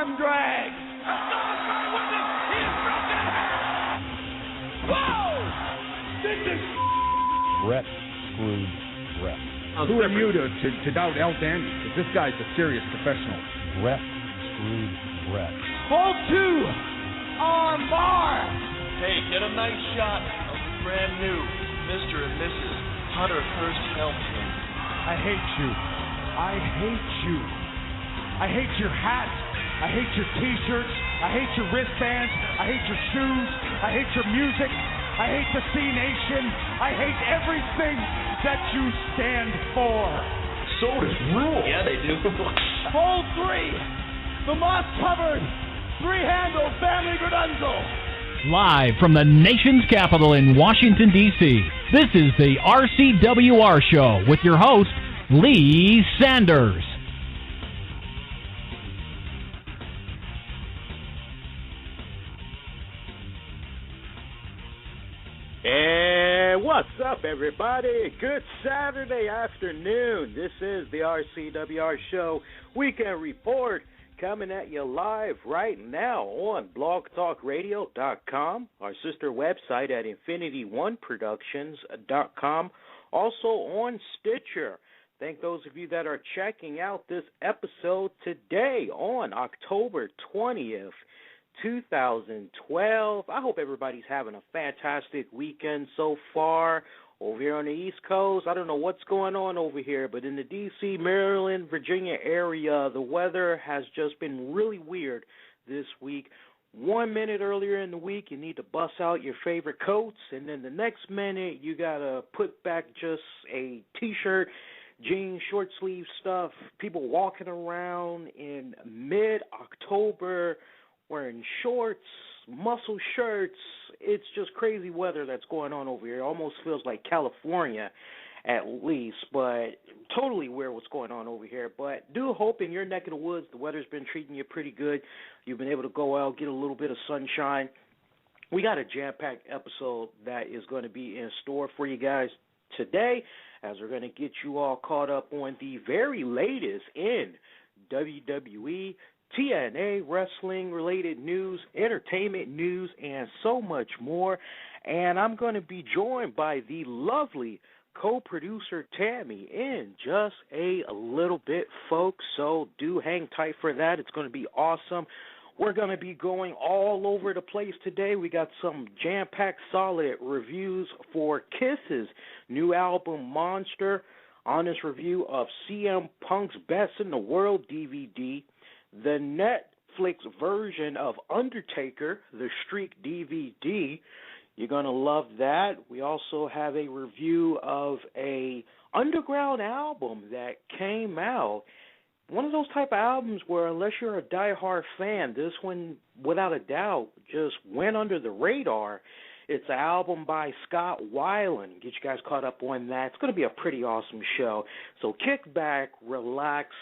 arm drag. Whoa! This is Brett screwed Brett. Who are you to doubt El Dandy? Because this guy's a serious professional. Brett screwed Brett. hold 2, arm bar. Hey, get a nice shot of the brand new Mr. and Mrs. Hunter Hearst Helmsley. I hate you. I hate you. I hate your hat. I hate your t-shirts. I hate your wristbands. I hate your shoes. I hate your music. I hate the C Nation. I hate everything that you stand for. Sodas rule. Yeah, they do. Hold 3, the moss-covered, 3-handle family Gradunzel. Live from the nation's capital in Washington, D.C., this is the RCWR Show with your host, Lee Sanders. And what's up, everybody? Good Saturday afternoon. This is the RCWR Show Weekend Report coming at you live right now on blogtalkradio.com, our sister website at infinityoneproductions.com, also on Stitcher. Thank those of you that are checking out this episode today on October 20th. 2012. I hope everybody's having a fantastic weekend so far over here on the East Coast. I don't know what's going on over here, but in the D.C., Maryland, Virginia area, the weather has just been really weird this week. 1 minute earlier in the week, you need to bust out your favorite coats, and then the next minute, you got to put back just a T-shirt, jeans, short sleeve stuff, people walking around in mid-October wearing shorts, muscle shirts. It's just crazy weather that's going on over here. It almost feels like California at least, but totally weird what's going on over here. But do hope in your neck of the woods the weather's been treating you pretty good. You've been able to go out, get a little bit of sunshine. We got a jam-packed episode that is going to be in store for you guys today, as we're going to get you all caught up on the very latest in WWE, TNA, wrestling-related news, entertainment news, and so much more. And I'm going to be joined by the lovely co-producer Tammy in just a little bit, folks. So do hang tight for that. It's going to be awesome. We're going to be going all over the place today. We got some jam-packed solid reviews for Kiss's new album, Monster, honest review of CM Punk's Best in the World DVD, the Netflix version of Undertaker, The Streak DVD. You're going to love that. We also have a review of a underground album that came out. One of those type of albums where unless you're a diehard fan, this one, without a doubt, just went under the radar. It's an album by Scott Weiland. Get you guys caught up on that. It's going to be a pretty awesome show. So kick back, relax.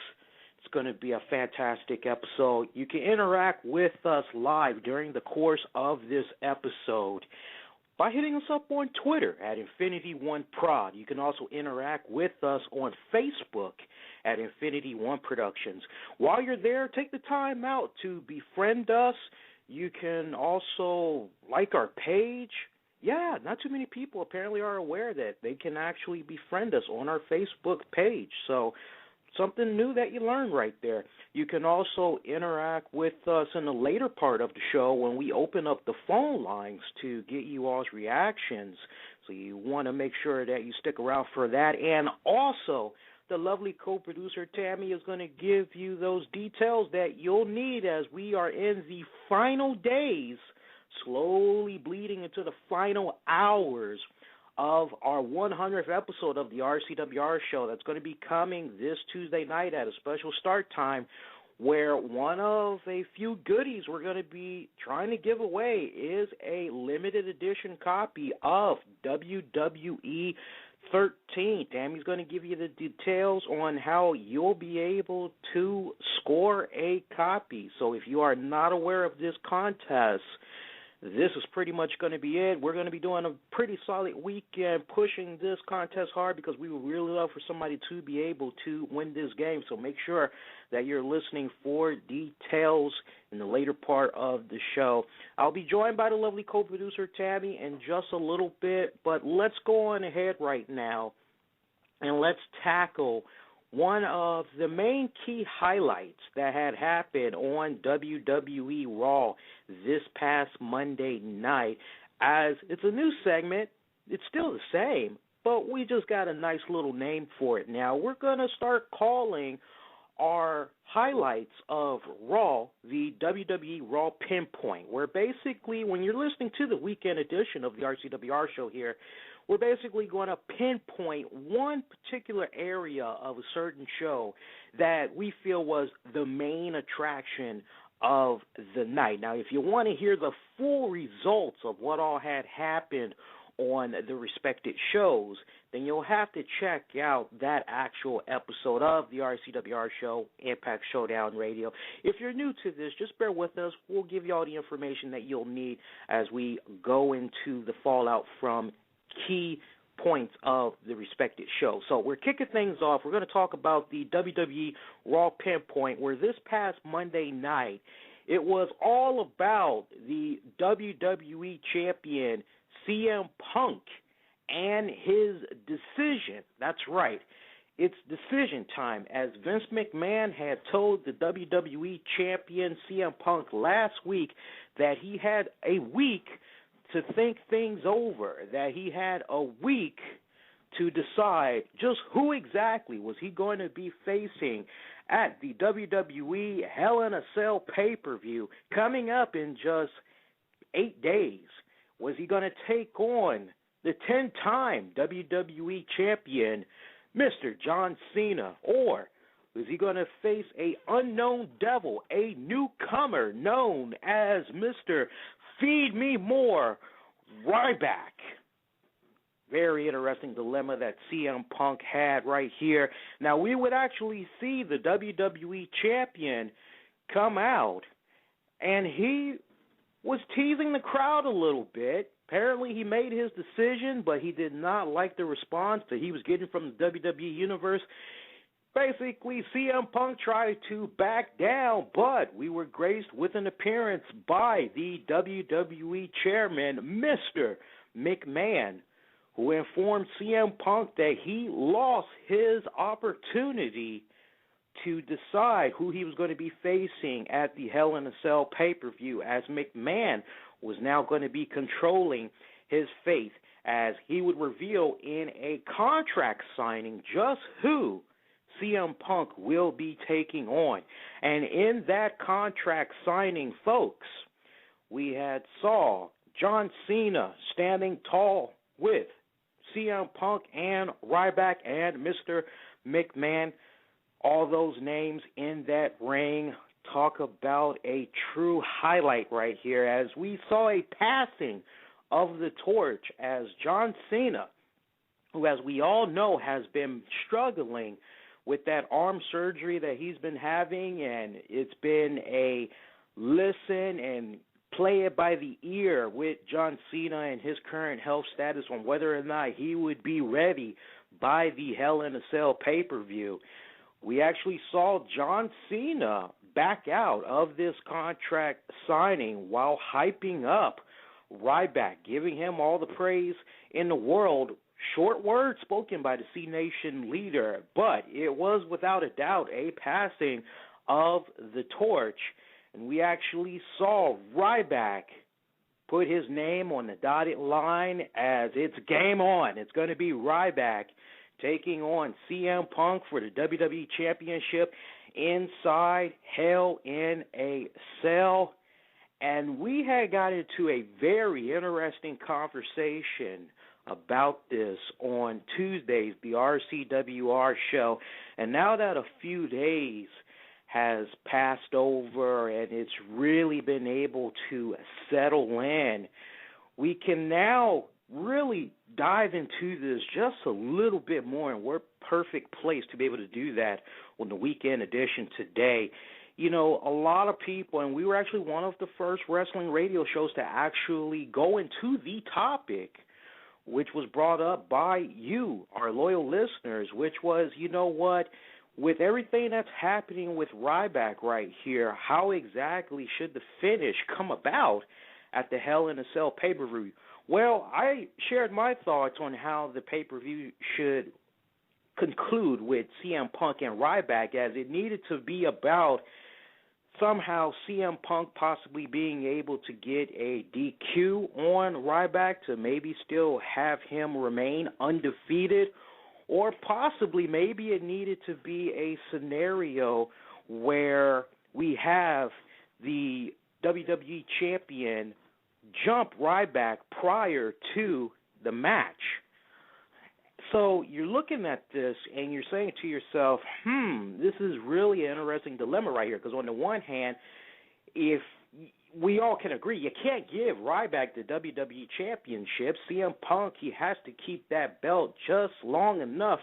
It's going to be a fantastic episode. You can interact with us live during the course of this episode by hitting us up on Twitter at Infinity1Prod. You can also interact with us on Facebook at Infinity One Productions. While you're there, take the time out to befriend us. You can also like our page. Yeah, not too many people apparently are aware that they can actually befriend us on our Facebook page. So something new that you learned right there. You can also interact with us in the later part of the show when we open up the phone lines to get you all's reactions. So you want to make sure that you stick around for that. And also, the lovely co-producer Tammy is going to give you those details that you'll need as we are in the final days, slowly bleeding into the final hours of our 100th episode of the RCWR Show. That's going to be coming this Tuesday night at a special start time, where one of a few goodies we're going to be trying to give away is a limited edition copy of WWE 13. Tammy's going to give you the details on how you'll be able to score a copy. So if you are not aware of this contest, this is pretty much going to be it. We're going to be doing a pretty solid weekend, pushing this contest hard because we would really love for somebody to be able to win this game. So make sure that you're listening for details in the later part of the show. I'll be joined by the lovely co-producer Tammy in just a little bit, but let's go on ahead right now and let's tackle one of the main key highlights that had happened on WWE Raw this past Monday night. As it's a new segment, it's still the same, but we just got a nice little name for it now. We're going to start calling our highlights of Raw the WWE Raw Pinpoint, where basically when you're listening to the weekend edition of the RCWR Show here, we're basically going to pinpoint one particular area of a certain show that we feel was the main attraction of the night. Now, if you want to hear the full results of what all had happened on the respected shows, then you'll have to check out that actual episode of the RCWR Show, Impact Showdown Radio. If you're new to this, just bear with us. We'll give you all the information that you'll need as we go into the fallout from key points of the respected show. So we're kicking things off. We're going to talk about the WWE Raw Pinpoint, where this past Monday night, it was all about the WWE Champion CM Punk and his decision. That's right. It's decision time, as Vince McMahon had told the WWE Champion CM Punk last week that he had a week to think things over, that he had a week to decide just who exactly was he going to be facing at the WWE Hell in a Cell pay-per-view coming up in just 8 days. Was he going to take on the 10-time WWE Champion, Mr. John Cena, or was he going to face a unknown devil, a newcomer known as Mr. Feed Me More, Ryback? Very interesting dilemma that CM Punk had right here. Now, we would actually see the WWE Champion come out, and he was teasing the crowd a little bit. Apparently, he made his decision, but he did not like the response that he was getting from the WWE Universe. Basically, CM Punk tried to back down, but we were graced with an appearance by the WWE Chairman, Mr. McMahon, who informed CM Punk that he lost his opportunity to decide who he was going to be facing at the Hell in a Cell pay-per-view, as McMahon was now going to be controlling his fate, as he would reveal in a contract signing just who CM Punk will be taking on. And in that contract signing, folks, we had saw John Cena standing tall with CM Punk and Ryback and Mr. McMahon. All those names in that ring. Talk about a true highlight right here, as we saw a passing of the torch, as John Cena, who, as we all know, has been struggling with that arm surgery that he's been having, and it's been a listen and play it by the ear with John Cena and his current health status on whether or not he would be ready by the Hell in a Cell pay-per-view. We actually saw John Cena back out of this contract signing while hyping up Ryback, giving him all the praise in the world. Short words spoken by the C Nation leader, but it was without a doubt a passing of the torch. And we actually saw Ryback put his name on the dotted line, as it's game on. It's going to be Ryback taking on CM Punk for the WWE Championship inside Hell in a Cell. And we had got into a very interesting conversation about this on Tuesdays, the RCWR Show. And now that a few days has passed over and it's really been able to settle in, we can now really dive into this just a little bit more, and we're perfect place to be able to do that on the weekend edition today. you know, a lot of people, and we were actually one of the first wrestling radio shows to actually go into the topic, which was brought up by you, our loyal listeners, which was, you know what, with everything that's happening with Ryback right here, how exactly should the finish come about at the Hell in a Cell pay-per-view? Well, I shared my thoughts on how the pay-per-view should conclude with CM Punk and Ryback, as it needed to be about somehow CM Punk possibly being able to get a DQ on Ryback to maybe still have him remain undefeated, or possibly maybe it needed to be a scenario where we have the WWE Champion jump Ryback prior to the match. So you're looking at this and you're saying to yourself, this is really an interesting dilemma right here, because on the one hand, if we all can agree, you can't give Ryback the WWE Championship. CM Punk, he has to keep that belt just long enough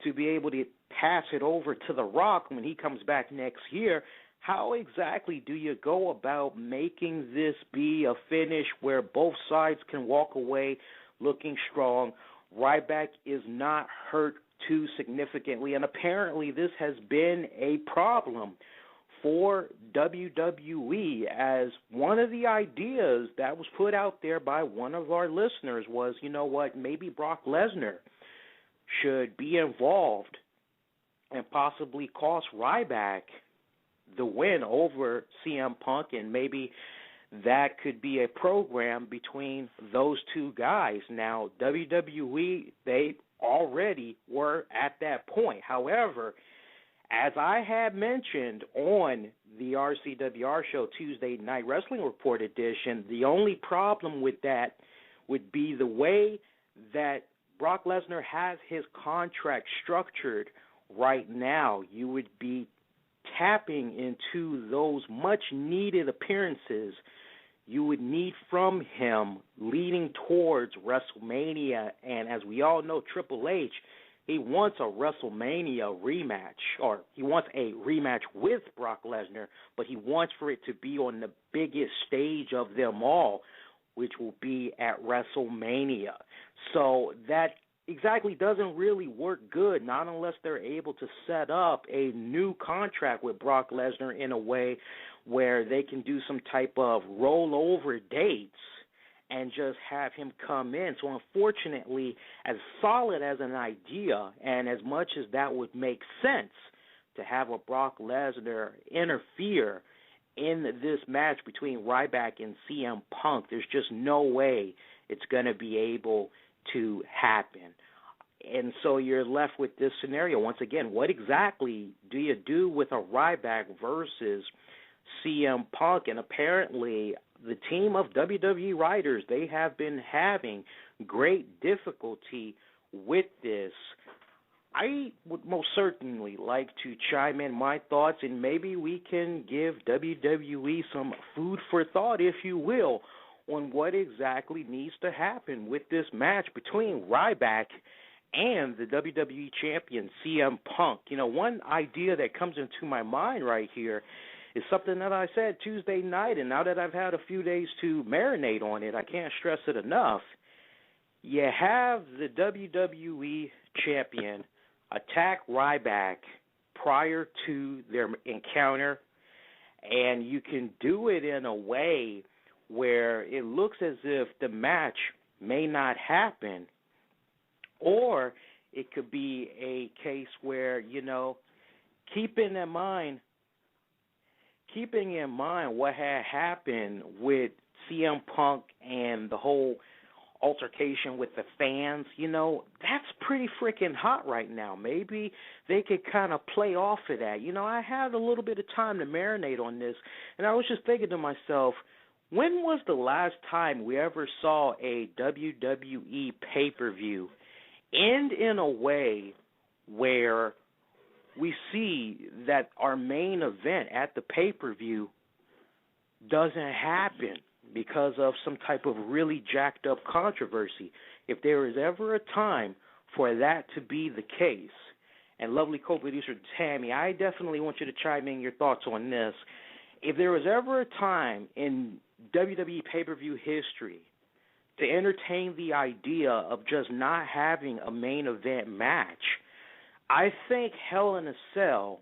to be able to pass it over to The Rock when he comes back next year. How exactly do you go about making this be a finish where both sides can walk away looking strong? Ryback is not hurt too significantly, and apparently this has been a problem for WWE, as one of the ideas that was put out there by one of our listeners was, you know what, maybe Brock Lesnar should be involved and possibly cost Ryback the win over CM Punk, and maybe that could be a program between those two guys. Now, WWE, they already were at that point. However, as I had mentioned on the RCWR Show Tuesday Night Wrestling Report edition, the only problem with that would be the way that Brock Lesnar has his contract structured right now. You would be tapping into those much-needed appearances you would need from him leading towards WrestleMania. And as we all know, Triple H, he wants a WrestleMania rematch, or he wants a rematch with Brock Lesnar, but he wants for it to be on the biggest stage of them all, which will be at WrestleMania. So that exactly doesn't really work good, not unless they're able to set up a new contract with Brock Lesnar in a way where they can do some type of rollover dates and just have him come in. So unfortunately, as solid as an idea and as much as that would make sense to have a Brock Lesnar interfere in this match between Ryback and CM Punk, there's just no way it's going to be able to happen. And so you're left with this scenario. Once again, what exactly do you do with a Ryback versus CM Punk? And apparently the team of WWE writers, they have been having great difficulty with this. I would most certainly like to chime in my thoughts, and maybe we can give WWE some food for thought, if you will, on what exactly needs to happen with this match between Ryback and the WWE champion, CM Punk. You know, one idea that comes into my mind right here is something that I said Tuesday night, and now that I've had a few days to marinate on it, I can't stress it enough. You have the WWE champion attack Ryback prior to their encounter, and you can do it in a way where it looks as if the match may not happen, or it could be a case where, you know, keeping in mind what had happened with CM Punk and the whole altercation with the fans, you know, that's pretty freaking hot right now. Maybe they could kind of play off of that. You know, I had a little bit of time to marinate on this, and I was just thinking to myself, when was the last time we ever saw a WWE pay-per-view end in a way where we see that our main event at the pay-per-view doesn't happen because of some type of really jacked up controversy? If there is ever a time for that to be the case, and lovely co-producer Tammy, I definitely want you to chime in your thoughts on this. If there was ever a time in WWE pay-per-view history to entertain the idea of just not having a main event match, I think Hell in a Cell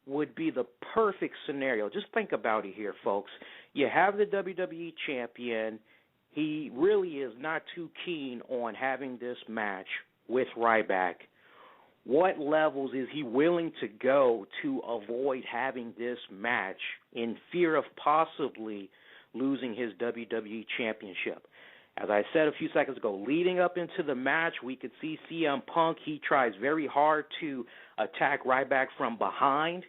would be the perfect scenario. Just think about it here, folks. You have the WWE champion. He really is not too keen on having this match with Ryback. What levels is he willing to go to avoid having this match in fear of possibly losing his WWE championship? As I said a few seconds ago, leading up into the match, we could see CM Punk. He tries very hard to attack Ryback from behind.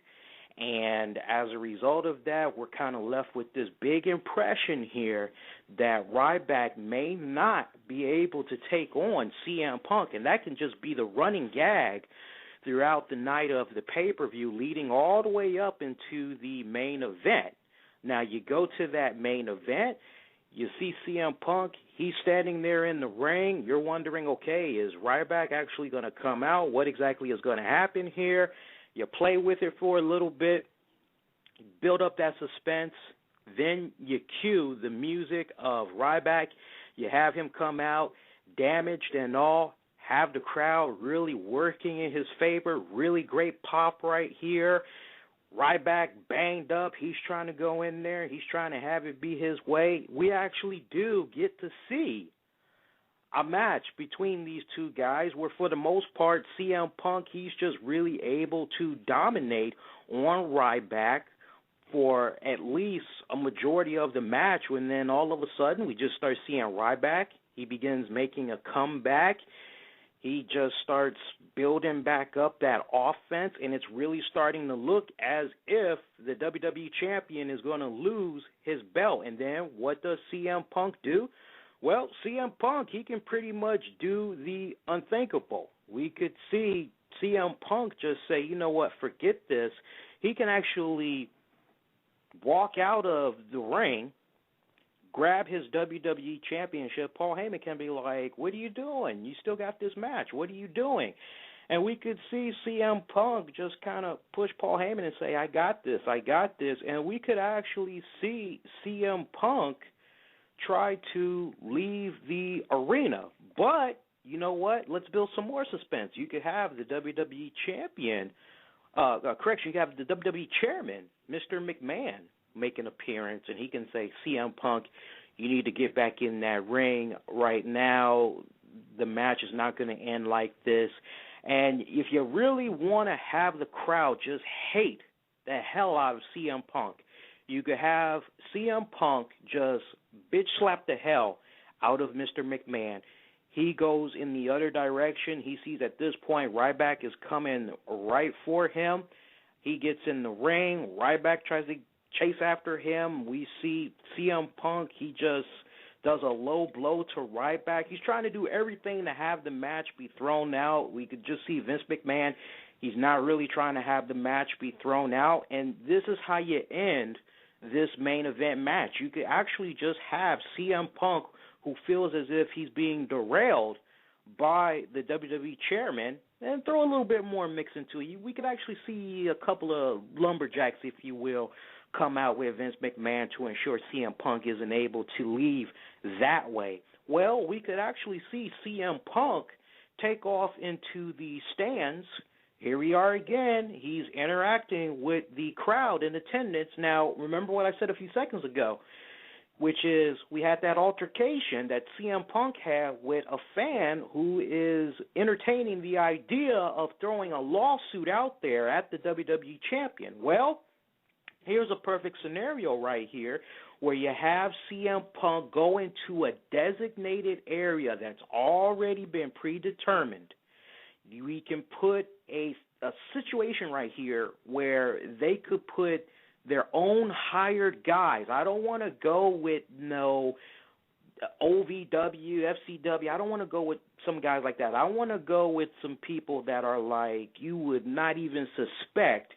And as a result of that, we're kind of left with this big impression here that Ryback may not be able to take on CM Punk. And that can just be the running gag throughout the night of the pay-per-view, leading all the way up into the main event. Now, you go to that main event, you see CM Punk, he's standing there in the ring. You're wondering, okay, is Ryback actually going to come out? What exactly is going to happen here? You play with it for a little bit, build up that suspense, then you cue the music of Ryback. You have him come out, damaged and all, have the crowd really working in his favor. Really great pop right here. Ryback banged up. He's trying to go in there. He's trying to have it be his way. We actually do get to see a match between these two guys where, for the most part, CM Punk, he's just really able to dominate on Ryback for at least a majority of the match, when then all of a sudden we just start seeing Ryback. He begins making a comeback. He just starts building back up that offense, and it's really starting to look as if the WWE champion is going to lose his belt. And then what does CM Punk do? Well, CM Punk, he can pretty much do the unthinkable. We could see CM Punk just say, you know what, forget this. He can actually walk out of the ring, grab his WWE championship. Paul Heyman can be like, what are you doing? You still got this match. What are you doing? And we could see CM Punk just kind of push Paul Heyman and say, I got this. And we could actually see CM Punk try to leave the arena. But you know what? Let's build some more suspense. You could have the WWE champion, you could have the WWE chairman, Mr. McMahon, make an appearance, and he can say, CM Punk, you need to get back in that ring right now. The match is not going to end like this. And if you really want to have the crowd just hate the hell out of CM Punk, you could have CM Punk just bitch slap the hell out of Mr. McMahon. He goes in the other direction. He sees at this point Ryback is coming right for him. He gets in the ring. Ryback tries to chase after him. We see CM Punk. He just does a low blow to Ryback. He's trying to do everything to have the match be thrown out. We could just see Vince McMahon. He's not really trying to have the match be thrown out. And this is how you end this main event match. You could actually just have CM Punk, who feels as if he's being derailed by the WWE chairman, and throw a little bit more mix into it. We could actually see a couple of lumberjacks, if you will, come out with Vince McMahon to ensure CM Punk isn't able to leave that way. Well, we could actually see CM Punk take off into the stands. Here we are again. He's interacting with the crowd in attendance. Now, remember what I said a few seconds ago, which is we had that altercation that CM Punk had with a fan who is entertaining the idea of throwing a lawsuit out there at the WWE champion. Well, here's a perfect scenario right here where you have CM Punk go into a designated area that's already been predetermined. We can put a situation right here where they could put their own hired guys. I don't want to go with no OVW, FCW. I don't want to go with some guys like that. I want to go with some people that are like you would not even suspect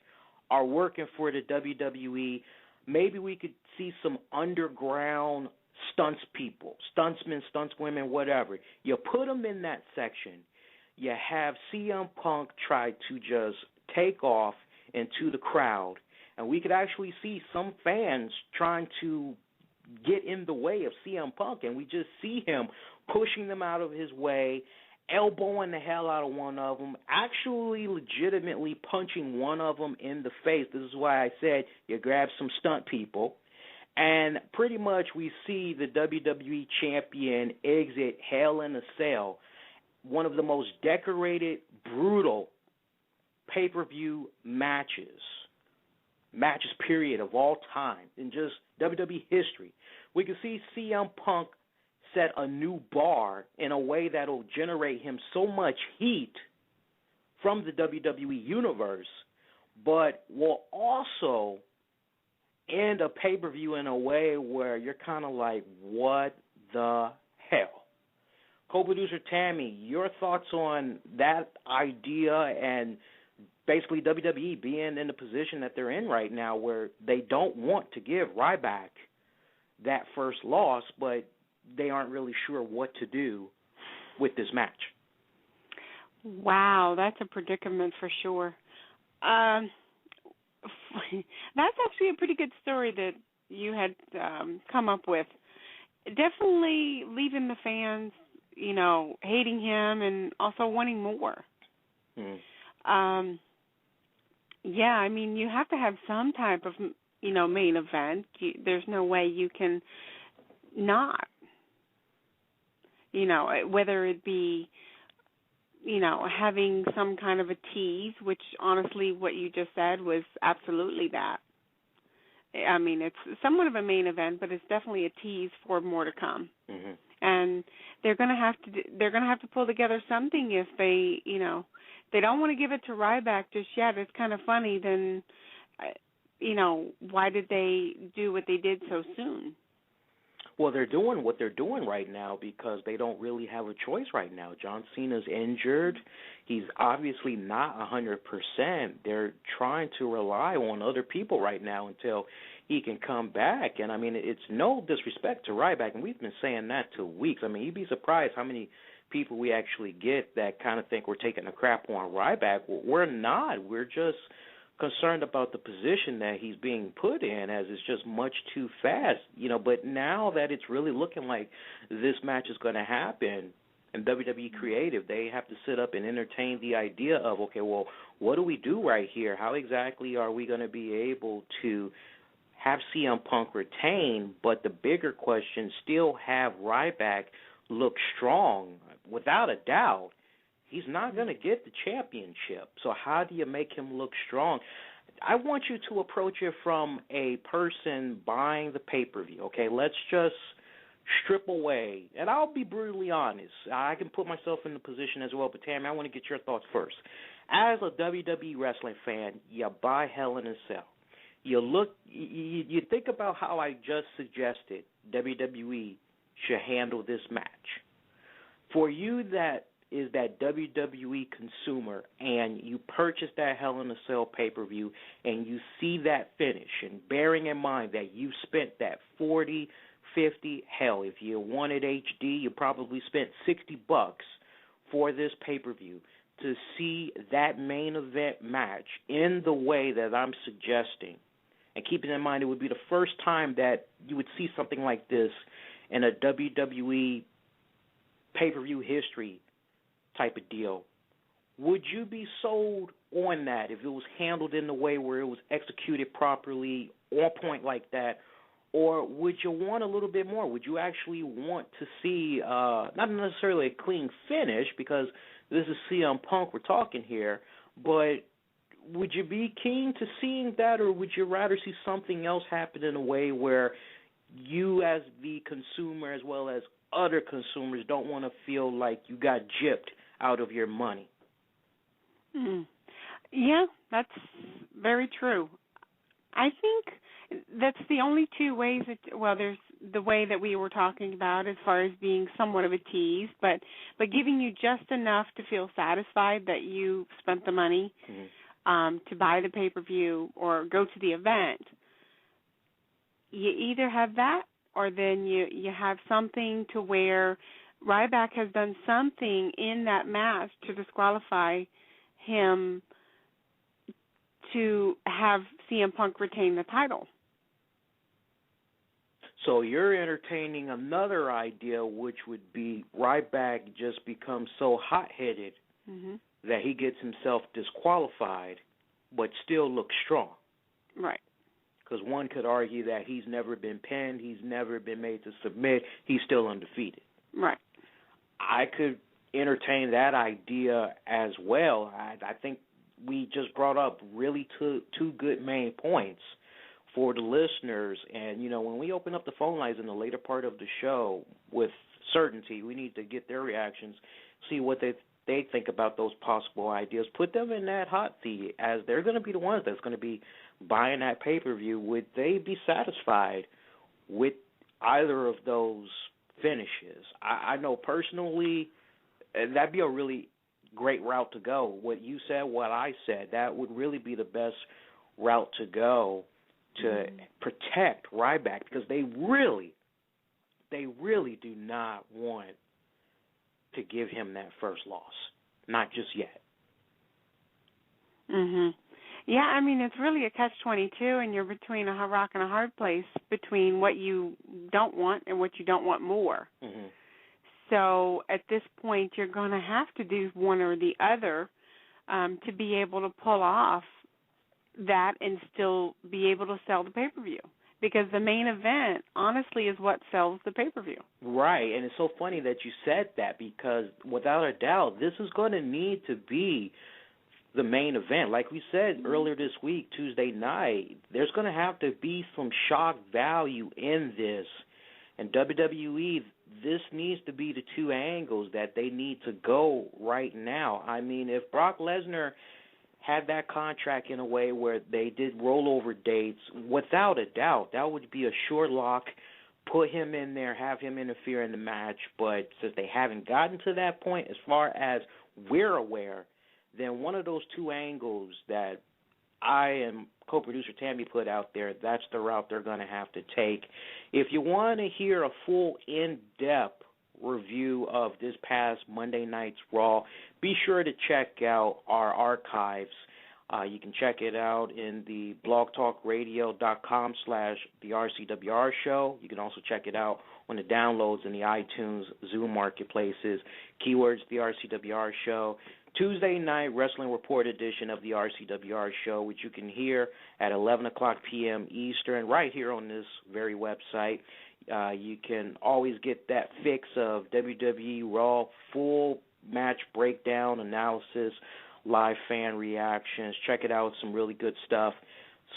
are working for the WWE. Maybe we could see some underground stunts people, stuntsmen, stuntswomen, whatever. You put them in that section. you have CM Punk try to just take off into the crowd, and we could actually see some fans trying to get in the way of CM Punk, and we just see him pushing them out of his way, elbowing the hell out of one of them, actually legitimately punching one of them in the face. This is why I said you grab some stunt people. And pretty much we see the WWE Champion exit Hell in a Cell, one of the most decorated, brutal pay-per-view matches period of all time in just WWE history. We can see CM Punk set a new bar in a way that will generate him so much heat from the WWE Universe, but will also end a pay-per-view in a way where you're kind of like, what the hell? Co-producer Tammy, your thoughts on that idea and basically WWE being in the position that they're in right now where they don't want to give Ryback that first loss, but they aren't really sure what to do with this match. Wow, that's a predicament for sure. That's actually a pretty good story that you had come up with. Definitely leaving the fans, hating him and also wanting more. Yeah, I mean, you have to have some type of, main event. There's no way you can not. Whether it be, having some kind of a tease, which honestly what you just said was absolutely that. I mean, it's somewhat of a main event, but it's definitely a tease for more to come. Mm-hmm. And they're going to have to pull together something if they, they don't want to give it to Ryback just yet. It's kind of funny. Then, why did they do what they did so soon? Well, they're doing what they're doing right now because they don't really have a choice right now. John Cena's injured. He's obviously not 100%. They're trying to rely on other people right now until he can come back. And, I mean, it's no disrespect to Ryback, and we've been saying that for weeks. I mean, you'd be surprised how many people we actually get that kind of think we're taking a crap on Ryback. Well, we're not. We're just concerned about the position that he's being put in, as it's just much too fast, but now that it's really looking like this match is going to happen, and WWE Creative, they have to sit up and entertain the idea of, okay, well, what do we do right here? How exactly are we going to be able to have CM Punk retain, but the bigger question, still have Ryback look strong? Without a doubt, he's not going to get the championship. So how do you make him look strong? I want you to approach it from a person buying the pay-per-view, okay? Let's just strip away. And I'll be brutally honest. I can put myself in the position as well, but Tammy, I want to get your thoughts first. As a WWE wrestling fan, you buy Hell in a Cell. You think about how I just suggested WWE should handle this match. For you that is that WWE consumer and you purchase that Hell in a Cell pay-per-view and you see that finish, and bearing in mind that you spent that $40, $50, hell, if you wanted HD, you probably spent $60 for this pay-per-view to see that main event match in the way that I'm suggesting. And keeping in mind it would be the first time that you would see something like this in a WWE pay-per-view history type of deal. Would you be sold on that if it was handled in the way where it was executed properly, on point like that? Or would you want a little bit more? Would you actually want to see, not necessarily a clean finish, because this is CM Punk we're talking here, but would you be keen to seeing that, or would you rather see something else happen in a way where you as the consumer as well as other consumers don't want to feel like you got gypped out of your money? Yeah, that's very true. I think that's the only two ways there's the way that we were talking about as far as being somewhat of a tease, but giving you just enough to feel satisfied that you spent the money to buy the pay-per-view or go to the event. You either have that, or then you have something to where Ryback has done something in that match to disqualify him to have CM Punk retain the title. So you're entertaining another idea, which would be Ryback just becomes so hot-headed that he gets himself disqualified, but still looks strong. Right. Because one could argue that he's never been pinned, he's never been made to submit, he's still undefeated. Right. I could entertain that idea as well. I think we just brought up really two good main points for the listeners. And, you know, when we open up the phone lines in the later part of the show with certainty, we need to get their reactions, see what they think about those possible ideas. Put them in that hot seat, as they're going to be the ones that's going to be buying that pay-per-view. Would they be satisfied with either of those finishes? I know personally that'd be a really great route to go. What you said, what I said, that would really be the best route to go to protect Ryback, because they really do not want to give him that first loss. Not just yet. Yeah, I mean, it's really a catch-22, and you're between a rock and a hard place between what you don't want and what you don't want more. So at this point, you're going to have to do one or the other to be able to pull off that and still be able to sell the pay-per-view. Because the main event, honestly, is what sells the pay-per-view. Right, and it's so funny that you said that, because without a doubt, this is going to need to be the main event. Like we said earlier this week, Tuesday night, there's going to have to be some shock value in this. And WWE, this needs to be the two angles that they need to go right now. I mean, if Brock Lesnar had that contract in a way where they did rollover dates, without a doubt, that would be a sure lock. Put him in there, have him interfere in the match. But since they haven't gotten to that point, as far as we're aware, then one of those two angles that I and co-producer Tammy put out there, that's the route they're going to have to take. If you want to hear a full in-depth review of this past Monday night's Raw, be sure to check out our archives. You can check it out in the blogtalkradio.com/the RCWR Show. You can also check it out on the downloads in the iTunes, Zoom marketplaces. Keywords, the RCWR Show. Tuesday night Wrestling Report edition of the RCWR Show, which you can hear at 11 o'clock p.m. Eastern, right here on this very website. You can always get that fix of WWE Raw full match breakdown, analysis, live fan reactions. Check it out, some really good stuff.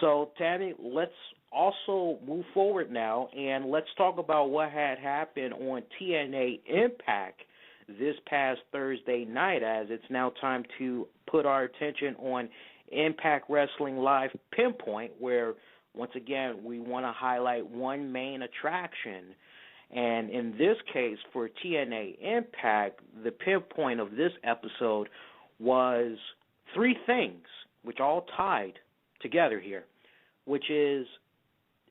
So, Tammy, let's also move forward now, and let's talk about what had happened on TNA Impact this past Thursday night, as it's now time to put our attention on Impact Wrestling Live Pinpoint, where, once again, we want to highlight one main attraction. And in this case, for TNA Impact, the pinpoint of this episode was three things, which all tied together here, which is,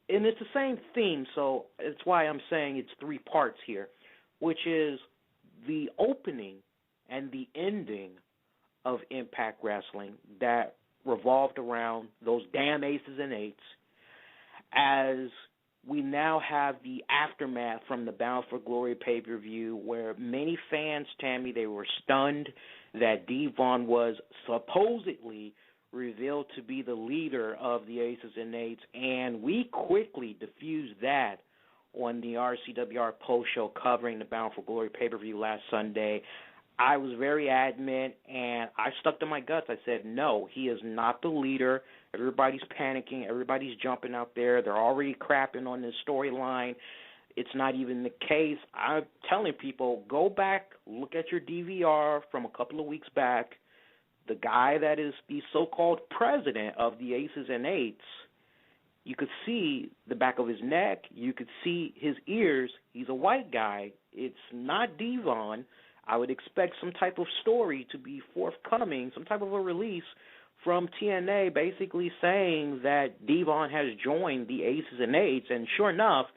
and it's the same theme, so it's why I'm saying it's three parts here, which is the opening and the ending of Impact Wrestling that revolved around those damn aces and eights, as we now have the aftermath from the Bound for Glory pay-per-view, where many fans, Tammy, they were stunned that Devon was supposedly revealed to be the leader of the aces and eights, and we quickly diffused that on the RCWR post-show covering the Bound for Glory pay-per-view last Sunday. I was very adamant, and I stuck to my guts. I said, no, he is not the leader. Everybody's panicking. Everybody's jumping out there. They're already crapping on this storyline. It's not even the case. I'm telling people, go back, look at your DVR from a couple of weeks back. The guy that is the so-called president of the aces and eights, you could see the back of his neck. You could see his ears. He's a white guy. It's not Devon. I would expect some type of story to be forthcoming, some type of a release from TNA basically saying that Devon has joined the aces and eights. And sure enough,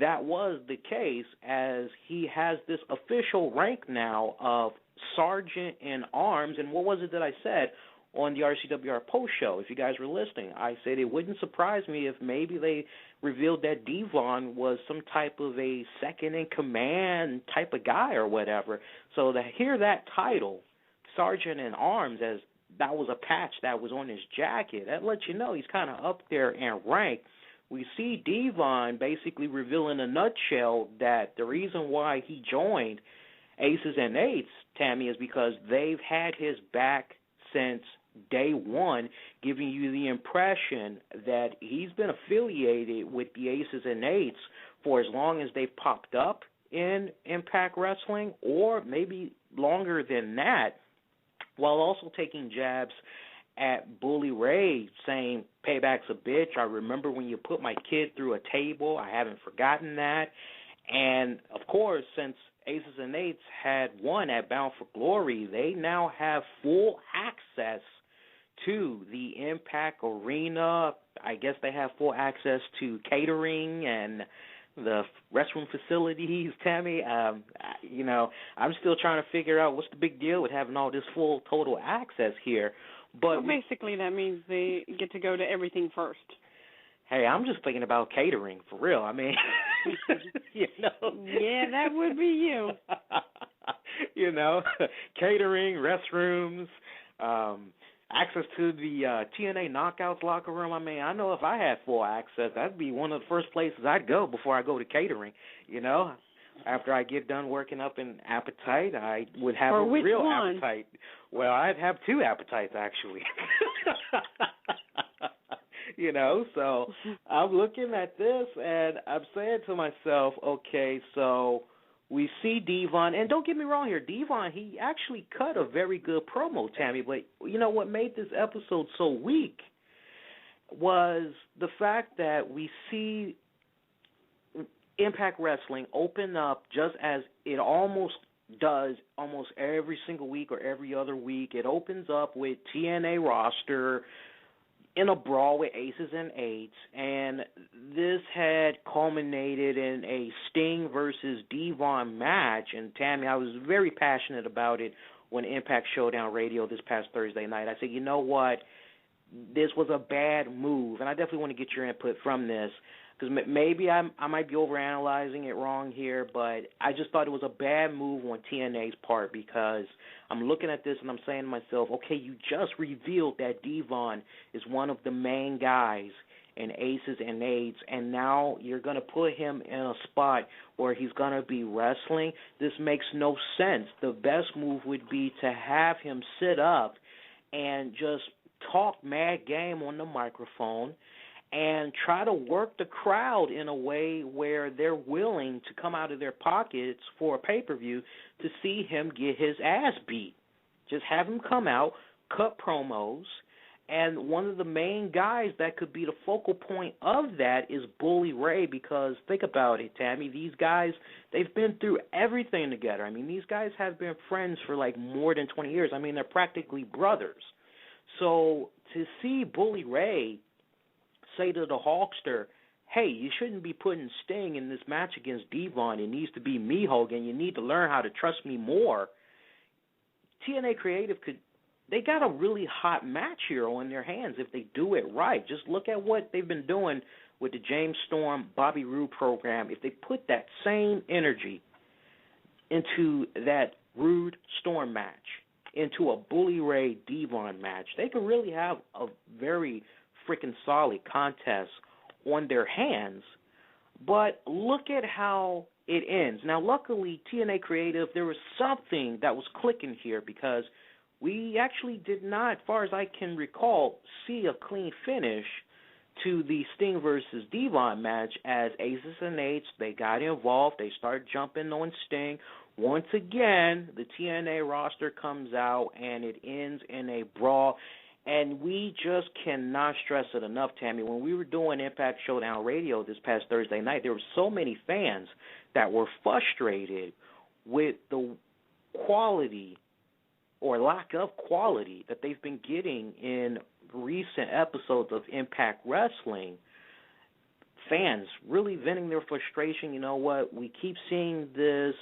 that was the case, as he has this official rank now of Sergeant in Arms. And what was it that I said on the RCWR post show? If you guys were listening, I said it wouldn't surprise me if maybe they revealed that Devon was some type of a second-in-command type of guy or whatever. So to hear that title, Sergeant in Arms, as that was a patch that was on his jacket, that lets you know he's kind of up there in rank. We see Devon basically reveal in a nutshell that the reason why he joined Aces and Eights, Tammy, is because they've had his back since day one, giving you the impression that he's been affiliated with the Aces and Eights for as long as they've popped up in Impact Wrestling, or maybe longer than that, while also taking jabs at Bully Ray, saying, "Payback's a bitch. I remember when you put my kid through a table. I haven't forgotten that." And, of course, since Aces and Eights had won at Bound for Glory, they now have full access to the Impact Arena. I guess they have full access to catering and the restroom facilities, Tammy. I'm still trying to figure out what's the big deal with having all this full total access here. But well, basically that means they get to go to everything first. Hey, I'm just thinking about catering, for real. I mean, Yeah, that would be you. Catering, restrooms, access to the TNA Knockouts locker room. I mean, I know if I had full access, that'd be one of the first places I'd go before I go to catering, After I get done working up an appetite, I would have a real one? Appetite. Well, I'd have two appetites, actually. So I'm looking at this, and I'm saying to myself, okay, so we see Devon, and don't get me wrong here, Devon, he actually cut a very good promo, Tammy, but what made this episode so weak was the fact that we see Impact Wrestling open up just as it almost does almost every single week or every other week. It opens up with TNA roster in a brawl with Aces and Eights, and this had culminated in a Sting versus Devon match. And Tammy, I was very passionate about it when Impact Showdown Radio this past Thursday night. I said, you know what, this was a bad move, and I definitely want to get your input from this, because maybe I might be overanalyzing it wrong here, but I just thought it was a bad move on TNA's part, because I'm looking at this and I'm saying to myself, okay, you just revealed that Devon is one of the main guys in Aces and Eights, and now you're going to put him in a spot where he's going to be wrestling. This makes no sense. The best move would be to have him sit up and just talk mad game on the microphone and try to work the crowd in a way where they're willing to come out of their pockets for a pay-per-view to see him get his ass beat. Just have him come out, cut promos, and one of the main guys that could be the focal point of that is Bully Ray, because think about it, Tammy, these guys, they've been through everything together. I mean, these guys have been friends for like more than 20 years. I mean, they're practically brothers. So to see Bully Ray say to the Hulkster, hey, you shouldn't be putting Sting in this match against Devon. It needs to be me, Hogan. You need to learn how to trust me more. TNA Creative they got a really hot match here on their hands if they do it right. Just look at what they've been doing with the James Storm, Bobby Roode program. If they put that same energy into that Roode Storm match, into a Bully Ray Devon match, they could really have a very freaking solid contest on their hands. But look at how it ends. Now, luckily, TNA Creative, there was something that was clicking here, because we actually did not, as far as I can recall, see a clean finish to the Sting versus Devon match, as Aces and Eights, they got involved. They started jumping on Sting. Once again, the TNA roster comes out, and it ends in a brawl. And we just cannot stress it enough, Tammy. When we were doing Impact Showdown Radio this past Thursday night, there were so many fans that were frustrated with the quality or lack of quality that they've been getting in recent episodes of Impact Wrestling. fans really venting their frustration. You know what? We keep seeing this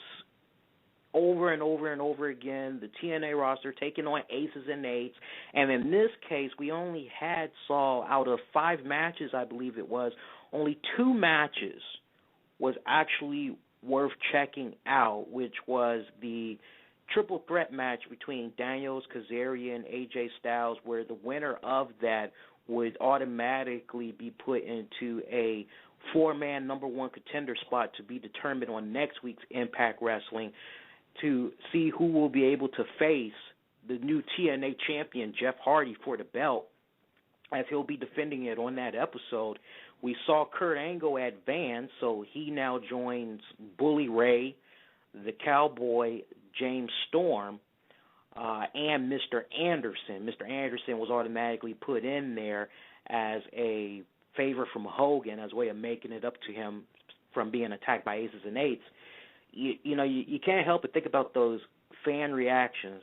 over and over and over again, the TNA roster taking on aces and eights. And in this case, we only saw out of 5 matches, I believe it was, only 2 matches was actually worth checking out, which was the triple threat match between Daniels, Kazarian, and AJ Styles, where the winner of that would automatically be put into a 4-man number 1 contender spot to be determined on next week's Impact Wrestling to see who will be able to face the new TNA champion, Jeff Hardy, for the belt, as he'll be defending it on that episode. We saw Kurt Angle advance, so he now joins Bully Ray, the Cowboy, James Storm, and Mr. Anderson. Mr. Anderson was automatically put in there as a favor from Hogan as a way of making it up to him from being attacked by aces and eights. You can't help but think about those fan reactions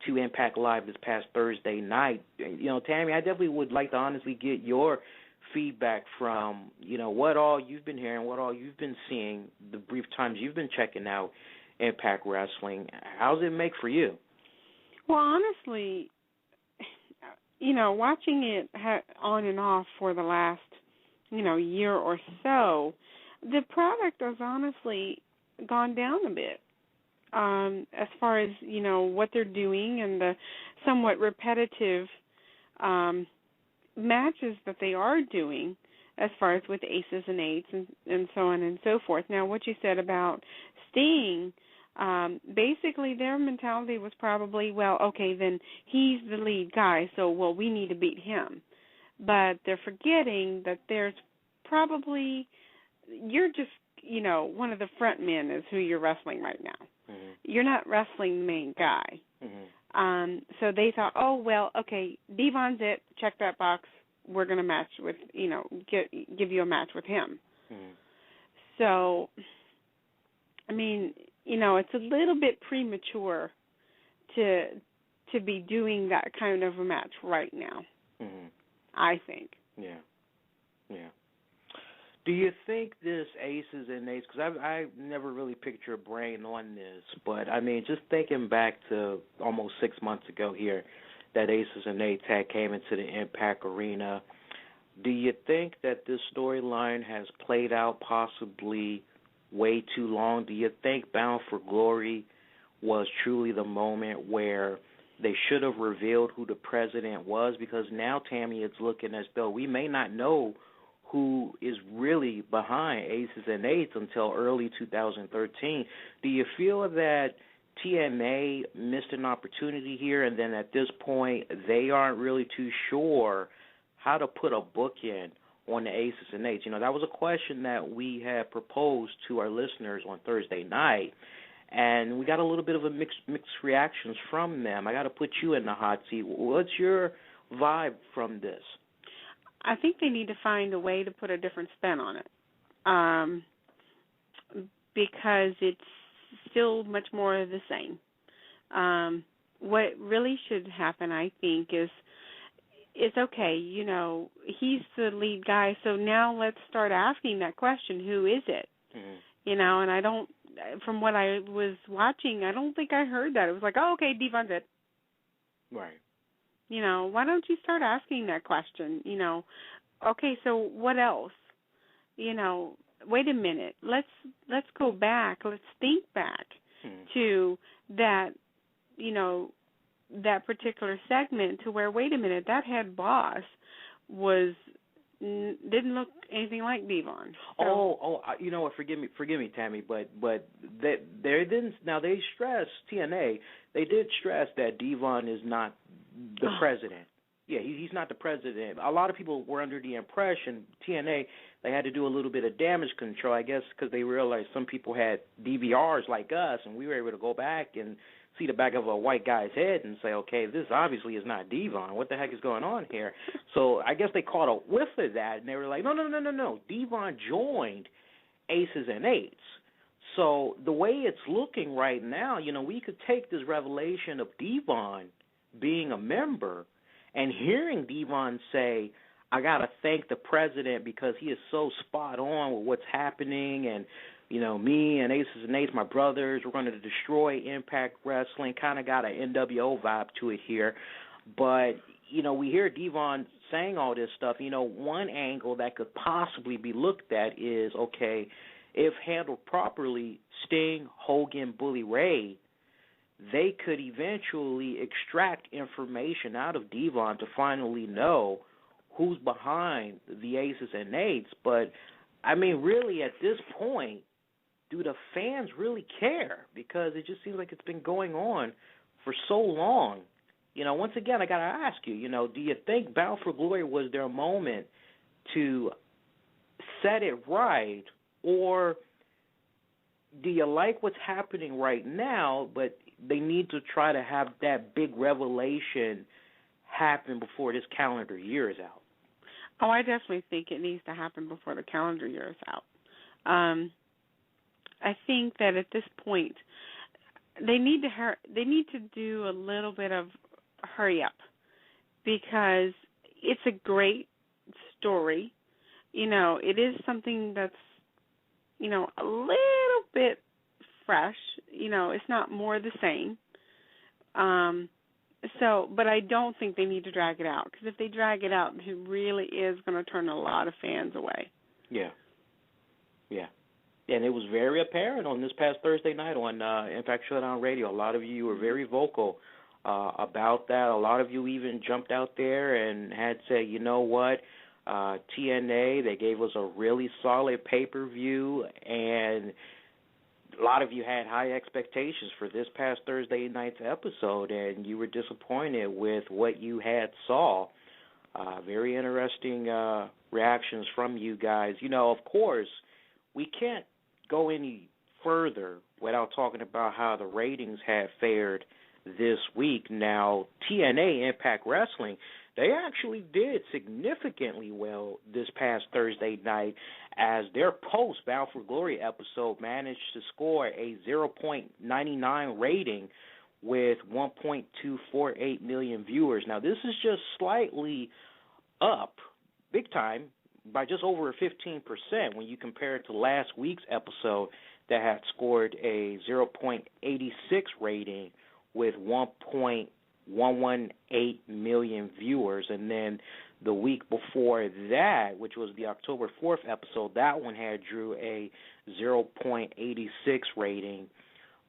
to Impact Live this past Thursday night. Tammy, I definitely would like to honestly get your feedback from, what all you've been hearing, what all you've been seeing, the brief times you've been checking out Impact Wrestling. How's it make for you? Well, honestly, watching it on and off for the last, year or so, the product has honestly gone down a bit as far as, what they're doing and the somewhat repetitive matches that they are doing as far as with aces and eights and so on and so forth. Now, what you said about Sting, basically their mentality was probably, well, okay, then he's the lead guy, so, we need to beat him. But they're forgetting that there's probably, you're just, one of the front men is who you're wrestling right now. Mm-hmm. You're not wrestling the main guy. Mm-hmm. So they thought, okay, Devon's it, check that box, we're going to match with, give you a match with him. Mm-hmm. So, I mean, it's a little bit premature to be doing that kind of a match right now, mm-hmm. I think. Yeah. Do you think this aces and eights, because I never really picked your brain on this, but, I mean, just thinking back to almost 6 months ago here, that aces and eights came into the Impact Arena, do you think that this storyline has played out possibly way too long? Do you think Bound for Glory was truly the moment where they should have revealed who the president was? Because now, Tammy, it's looking as though we may not know who is really behind aces and eights until early 2013. Do you feel that TNA missed an opportunity here, and then at this point they aren't really too sure how to put a bookend on the aces and eights? That was a question that we had proposed to our listeners on Thursday night, and we got a little bit of a mixed reactions from them. I got to put you in the hot seat. What's your vibe from this? I think they need to find a way to put a different spin on it, because it's still much more of the same. What really should happen, I think, is it's okay, he's the lead guy, so now let's start asking that question, who is it? Mm-hmm. And I don't, from what I was watching, I don't think I heard that. It was like, oh, okay, Devon's it. Right. Why don't you start asking that question? Okay, so what else? Wait a minute. Let's go back. Let's think back to that, that particular segment to where, wait a minute, that head boss didn't look anything like Devon. So. You know what? Forgive me, Tammy, but they didn't. Now they stressed TNA. They did stress that Devon is not the president. Yeah, he's not the president. A lot of people were under the impression TNA they had to do a little bit of damage control, I guess, because they realized some people had DVRs like us, and we were able to go back and see the back of a white guy's head and say, okay, this obviously is not Devon. What the heck is going on here? So I guess they caught a whiff of that, and they were like, no. Devon joined Aces and Eights. So the way it's looking right now, we could take this revelation of Devon being a member and hearing Devon say, I got to thank the president because he is so spot on with what's happening. And, you know, me and Aces and Eights, my brothers, we're going to destroy Impact Wrestling. Kind of got an NWO vibe to it here. But, you know, we hear Devon saying all this stuff. You know, one angle that could possibly be looked at is, okay, if handled properly, Sting, Hogan, Bully Ray, they could eventually extract information out of Devon to finally know who's behind the Aces and Eights. But, I mean, really at this point, do the fans really care? Because it just seems like it's been going on for so long. You know, once again, I got to ask you, you know, do you think Bound for Glory was their moment to set it right, or do you like what's happening right now, but they need to try to have that big revelation happen before this calendar year is out? Oh, I definitely think it needs to happen before the calendar year is out. I think that at this point, they need to do a little bit of hurry up, because it's a great story. You know, it is something that's, you know, a little bit fresh. You know, it's not more the same. But I don't think they need to drag it out, because if they drag it out, it really is going to turn a lot of fans away. Yeah. Yeah. And it was very apparent on this past Thursday night on Impact Showdown Radio. A lot of you were very vocal about that. A lot of you even jumped out there and had said, you know what, TNA, they gave us a really solid pay-per-view, and a lot of you had high expectations for this past Thursday night's episode, and you were disappointed with what you had saw. Very interesting reactions from you guys. You know, of course, we can't go any further without talking about how the ratings have fared this week. Now, TNA Impact Wrestling, they actually did significantly well this past Thursday night, as their post-Bound for Glory episode managed to score a 0.99 rating with 1.248 million viewers. Now, this is just slightly up, big time, by just over 15% when you compare it to last week's episode that had scored a 0.86 rating with 1.118 million viewers. And then the week before that, which was the October 4th episode, that one had drew a 0.86 rating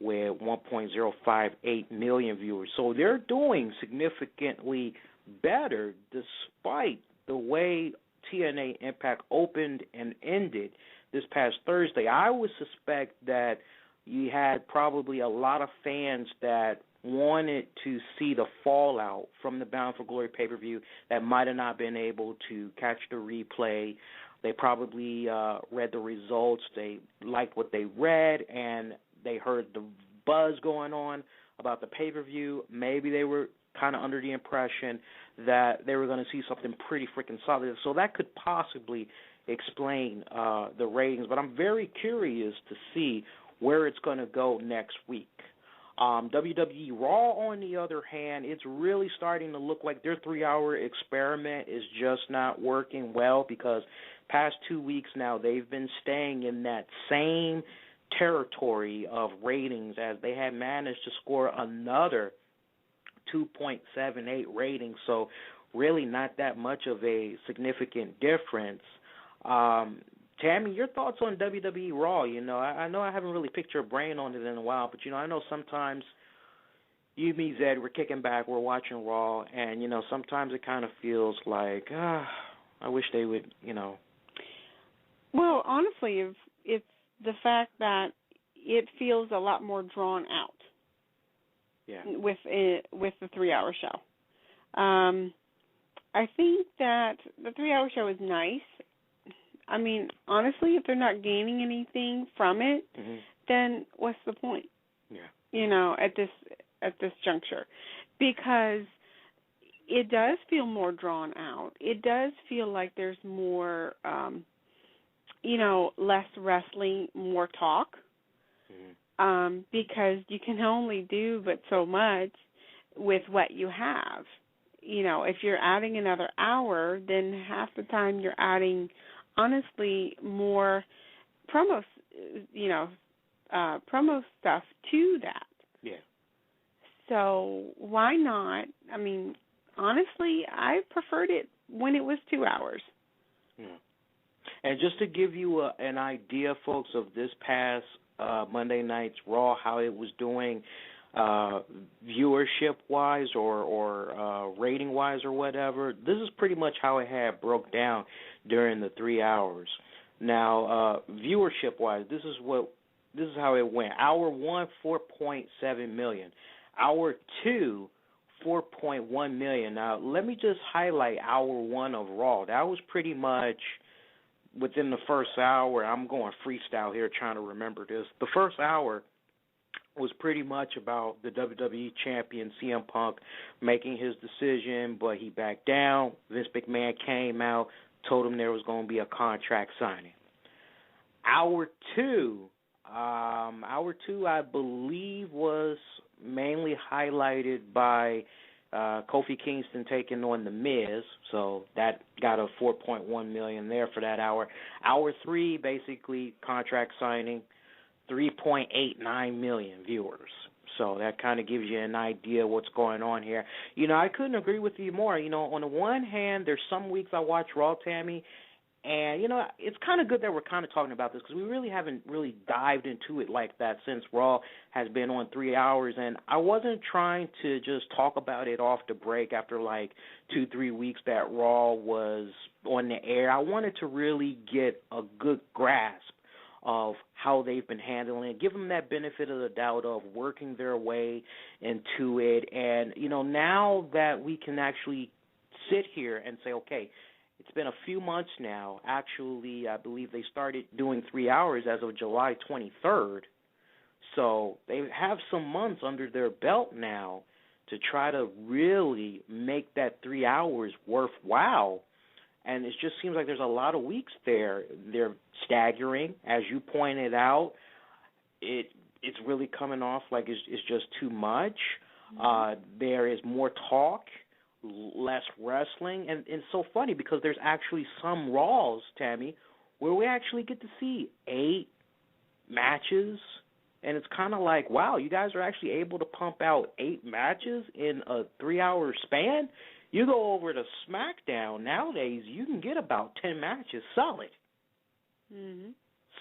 with 1.058 million viewers. So they're doing significantly better despite the way TNA Impact opened and ended this past Thursday. I would suspect that you had probably a lot of fans that wanted to see the fallout from the Bound for Glory pay-per-view that might have not been able to catch the replay. They probably read the results. They liked what they read, and they heard the buzz going on about the pay-per-view. Maybe they were kind of under the impression that they were going to see something pretty freaking solid. So that could possibly explain the ratings. But I'm very curious to see where it's going to go next week. WWE Raw, on the other hand, it's really starting to look like their 3-hour experiment is just not working well, because past 2 weeks now they've been staying in that same territory of ratings, as they had managed to score another 2.78 rating, so really not that much of a significant difference. Tammy, your thoughts on WWE Raw? You know, I know I haven't really picked your brain on it in a while, but, you know, I know sometimes you, me, Zed, we're kicking back, we're watching Raw, and, you know, sometimes it kind of feels like, I wish they would, you know. Well, honestly, it's the fact that it feels a lot more drawn out. Yeah. With the 3-hour show. I think that the 3-hour show is nice. I mean, honestly, if they're not gaining anything from it, then what's the point? Yeah. You know, at this juncture, because it does feel more drawn out. It does feel like there's more, you know, less wrestling, more talk. Because you can only do but so much with what you have. if you're adding another hour, then half the time you're adding, honestly, more promo, promo stuff to that. Yeah. So why not? I mean, honestly, I preferred it when it was 2 hours. Yeah. And just to give you an idea, folks, of this past Monday night's Raw, how it was doing viewership-wise or rating-wise or whatever, this is pretty much how it had broke down during the 3 hours. Now, viewership-wise, this is how it went. Hour 1, 4.7 million. Hour 2, 4.1 million. Now, let me just highlight Hour 1 of Raw. That was pretty much within the first hour. I'm going freestyle here trying to remember this. The first hour was pretty much about the WWE champion, CM Punk, making his decision, but he backed down. Vince McMahon came out, told him there was going to be a contract signing. Hour 2, I believe, was mainly highlighted by Kofi Kingston taking on The Miz, so that got a 4.1 million there for that hour. Hour 3, basically contract signing, 3.89 million viewers. So that kind of gives you an idea what's going on here. I couldn't agree with you more. On the one hand, there's some weeks I watch Raw, Tammy, and, it's kind of good that we're kind of talking about this because we really haven't really dived into it like that since Raw has been on 3 hours. And I wasn't trying to just talk about it off the break after like 2-3 weeks that Raw was on the air. I wanted to really get a good grasp of how they've been handling it, give them that benefit of the doubt of working their way into it. And, now that we can actually sit here and say, okay, it's been a few months now. Actually, I believe they started doing 3 hours as of July 23rd. So they have some months under their belt now to try to really make that 3 hours worthwhile. And it just seems like there's a lot of weeks there. They're staggering. As you pointed out, it's really coming off like it's just too much. There is more talk, less wrestling, and it's so funny because there's actually some Raws, Tammy, where we actually get to see 8 matches, and it's kind of like, wow, you guys are actually able to pump out 8 matches in a 3-hour span. You go over to Smackdown nowadays, you can get about 10 matches solid. Mm-hmm.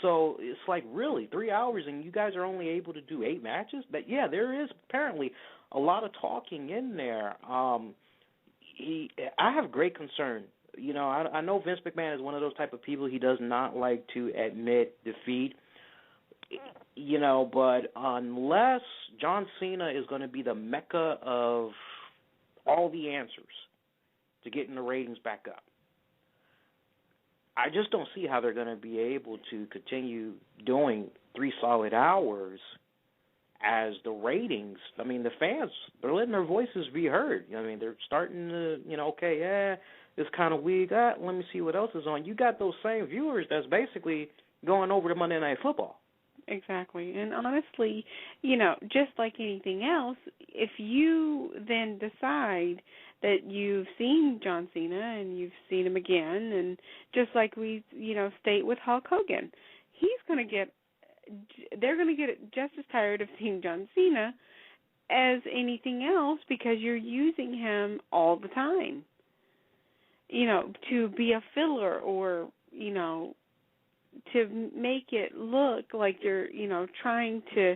So it's like, really, 3 hours and you guys are only able to do 8 matches? But yeah, there is apparently a lot of talking in there. I have great concern. I know Vince McMahon is one of those type of people. He does not like to admit defeat. But unless John Cena is going to be the mecca of all the answers to getting the ratings back up, I just don't see how they're going to be able to continue doing 3 solid hours as the ratings. I mean, the fans, they're letting their voices be heard. They're starting to, okay, yeah, it's kind of weak. Let me see what else is on. You got those same viewers that's basically going over to Monday Night Football. Exactly. And honestly, just like anything else, if you then decide that you've seen John Cena and you've seen him again, and just like we, state with Hulk Hogan, they're going to get just as tired of seeing John Cena as anything else because you're using him all the time, to be a filler or, to make it look like you're, trying to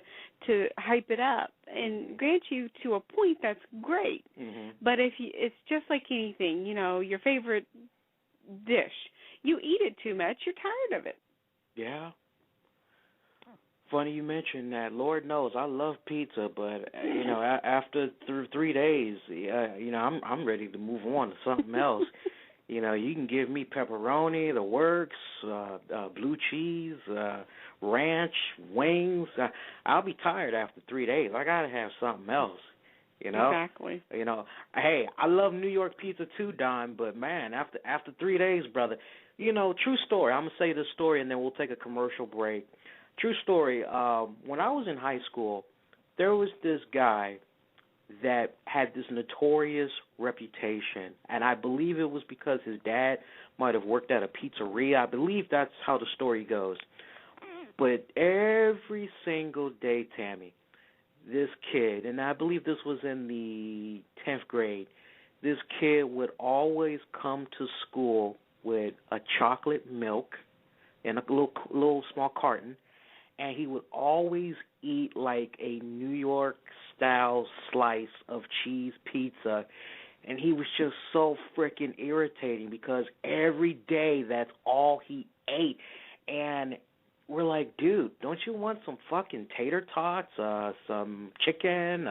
hype it up. And grant you, to a point, that's great. Mm-hmm. But it's just like anything, your favorite dish. You eat it too much, you're tired of it. Yeah. Funny you mentioned that. Lord knows I love pizza, but after 3 days, I'm ready to move on to something else. You can give me pepperoni, the works, blue cheese, ranch, wings. I'll be tired after 3 days. I gotta have something else. Exactly. Hey, I love New York pizza too, Don. But man, after 3 days, brother, true story. I'm gonna say this story, and then we'll take a commercial break. True story. When I was in high school, there was this guy that had this notorious reputation, and I believe it was because his dad might have worked at a pizzeria. I believe that's how the story goes. But every single day, Tammy, this kid, and I believe this was in the 10th grade, this kid would always come to school with a chocolate milk in a little small carton, and he would always eat like a New York-style slice of cheese pizza, and he was just so freaking irritating because every day that's all he ate. And we're like, dude, don't you want some fucking tater tots, some chicken,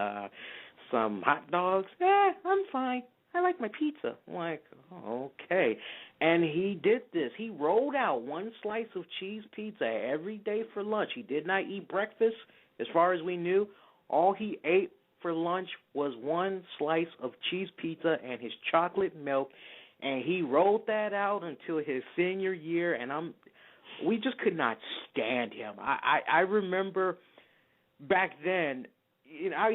some hot dogs? I'm fine. I like my pizza. I'm like, oh, okay. And he did this. He rolled out one slice of cheese pizza every day for lunch. He did not eat breakfast, as far as we knew. All he ate for lunch was one slice of cheese pizza and his chocolate milk, and he rolled that out until his senior year, and we just could not stand him. I remember back then, I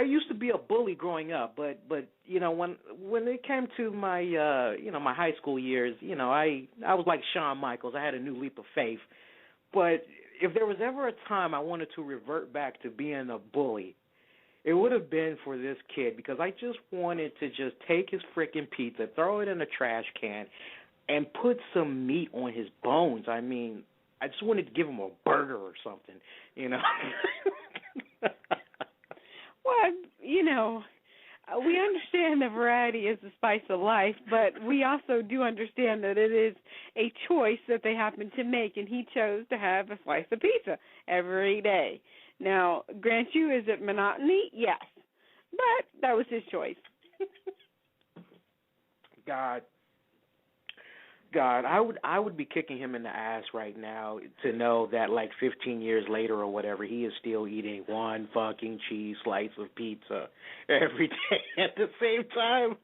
used to be a bully growing up, but when it came to my my high school years, I was like Shawn Michaels. I had a new leap of faith. But if there was ever a time I wanted to revert back to being a bully, it would have been for this kid, because I just wanted to just take his freaking pizza, throw it in a trash can, and put some meat on his bones. I mean, I just wanted to give him a burger or something, Well, we understand the variety is the spice of life, but we also do understand that it is a choice that they happen to make, and he chose to have a slice of pizza every day. Now, grant you, is it monotony? Yes, but that was his choice. God, I would be kicking him in the ass right now to know that like 15 years later or whatever, he is still eating one fucking cheese slice of pizza every day at the same time.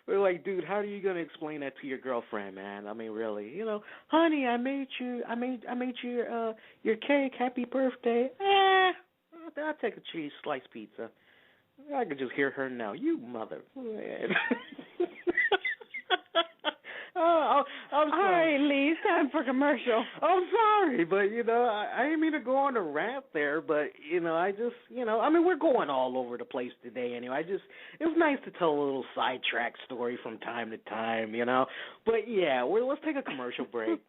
We're like, dude, how are you gonna explain that to your girlfriend, man? I mean, really, honey, I made your cake. Happy birthday. I'll take a cheese slice pizza. I could just hear her now. You mother. I'm sorry. All right, Lee, it's time for commercial. I'm sorry, but, I didn't mean to go on a rant there, but, I just, we're going all over the place today anyway. It was nice to tell a little sidetrack story from time to time, But, yeah, let's take a commercial break.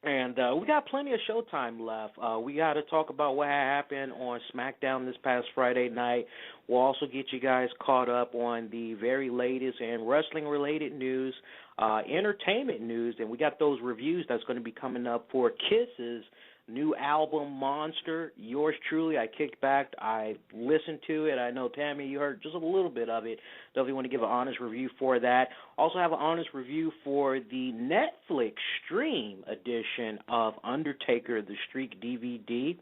And we got plenty of showtime left. We got to talk about what happened on SmackDown this past Friday night. We'll also get you guys caught up on the very latest and wrestling-related news, entertainment news, and we got those reviews that's going to be coming up for Kiss's new album, Monster. Yours truly, I kicked back, I listened to it. I know, Tammy, you heard just a little bit of it. Definitely want to give an honest review for that. Also have an honest review for the Netflix stream edition of Undertaker, The Streak DVD.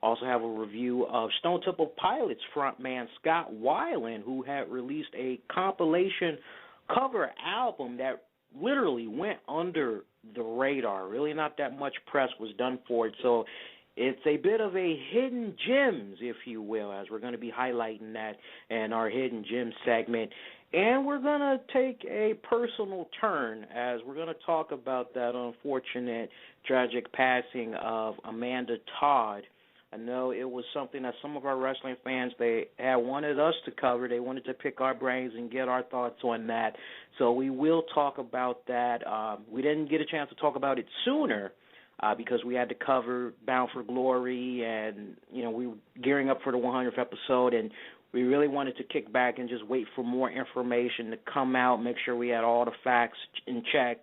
Also have a review of Stone Temple Pilots frontman Scott Weiland, who had released a compilation cover album that literally went under the radar. Really not that much press was done for it, so it's a bit of a hidden gems, if you will, as we're going to be highlighting that in our hidden gems segment. And we're going to take a personal turn as we're going to talk about that unfortunate, tragic passing of Amanda Todd. I know it was something that some of our wrestling fans, they had wanted us to cover. They wanted to pick our brains and get our thoughts on that. So we will talk about that. We didn't get a chance to talk about it sooner because we had to cover Bound for Glory, and, we were gearing up for the 100th episode, and we really wanted to kick back and just wait for more information to come out, make sure we had all the facts in check,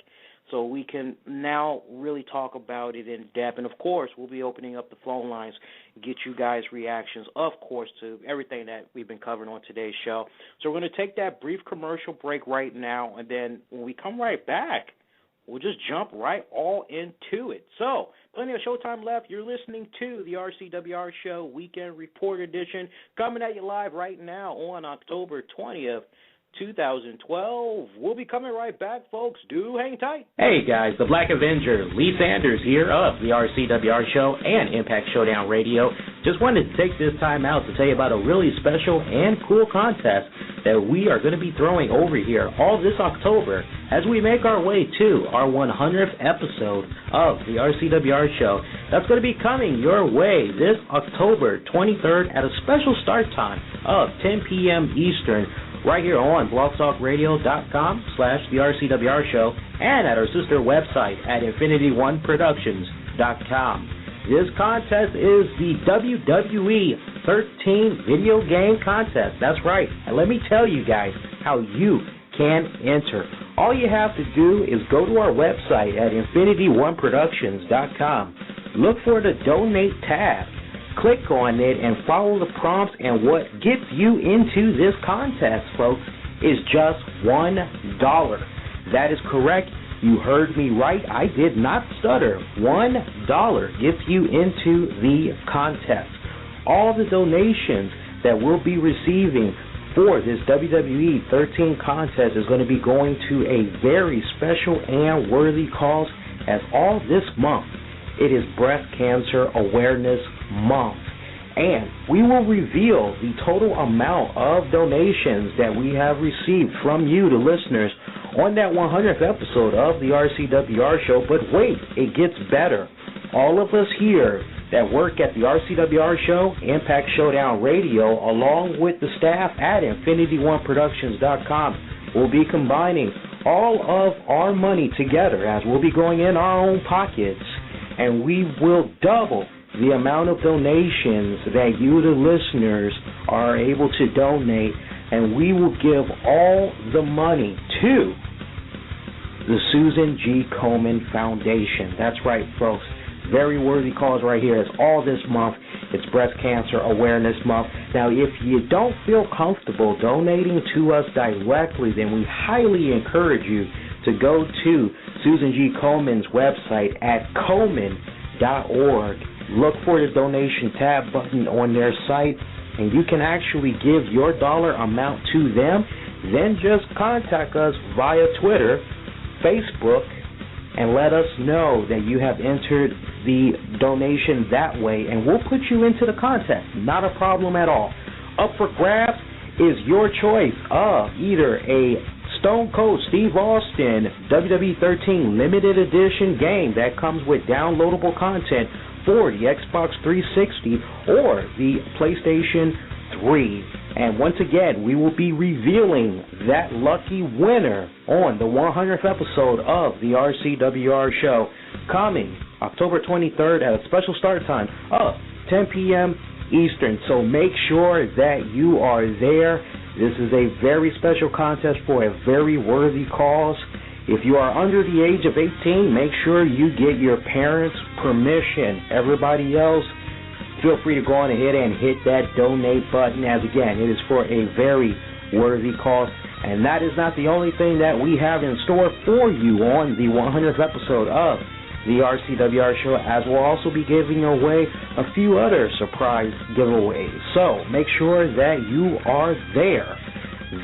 so we can now really talk about it in depth. And, of course, we'll be opening up the phone lines, get you guys' reactions, of course, to everything that we've been covering on today's show. So we're going to take that brief commercial break right now, and then when we come right back, we'll just jump right all into it. So, plenty of showtime left. You're listening to the RCWR Show Weekend Report Edition, coming at you live right now on October 20th, 2012. We'll be coming right back, folks. Do hang tight. Hey, guys, the Black Avenger, Lee Sanders here of the RCWR Show and Impact Showdown Radio. Just wanted to take this time out to tell you about a really special and cool contest that we are going to be throwing over here all this October as we make our way to our 100th episode of the RCWR Show. That's going to be coming your way this October 23rd at a special start time of 10 p.m. Eastern right here on blogtalkradio.com/the RCWR Show and at our sister website at infinityoneproductions.com. This contest is the WWE 13 video game contest. That's right. And let me tell you guys how you can enter. All you have to do is go to our website at infinityoneproductions.com. Look for the Donate tab. Click on it and follow the prompts, and what gets you into this contest, folks, is just $1. That is correct. You heard me right. I did not stutter. $1 gets you into the contest. All the donations that we'll be receiving for this WWE 13 contest is going to be going to a very special and worthy cause, as all this month it is Breast Cancer Awareness Month. And we will reveal the total amount of donations that we have received from you, the listeners, on that 100th episode of the RCWR Show. But wait, it gets better. All of us here that work at the RCWR Show, Impact Showdown Radio, along with the staff at InfinityOneProductions.com, will be combining all of our money together, as we'll be going in our own pockets, and we will double the amount of donations that you, the listeners, are able to donate, and we will give all the money to the Susan G. Komen Foundation. That's right, folks. Very worthy cause right here. It's all this month. It's Breast Cancer Awareness Month. Now, if you don't feel comfortable donating to us directly, then we highly encourage you to go to Susan G. Komen's website at Komen.org. Look for the donation tab button on their site, and you can actually give your dollar amount to them. Then just contact us via Twitter, Facebook, and let us know that you have entered the donation that way, and we'll put you into the contest. Not a problem at all. Up for grabs is your choice of either a Stone Cold Steve Austin WWE 13 limited edition game that comes with downloadable content for the Xbox 360 or the PlayStation 3. And once again, we will be revealing that lucky winner on the 100th episode of the RCWR Show, coming October 23rd at a special start time of 10 p.m. Eastern. So make sure that you are there. This is a very special contest for a very worthy cause. If you are under the age of 18, make sure you get your parents' permission. Everybody else, feel free to go on ahead and hit that donate button, as again, it is for a very worthy cause. And that is not the only thing that we have in store for you on the 100th episode of the RCWR Show, as we'll also be giving away a few other surprise giveaways. So make sure that you are there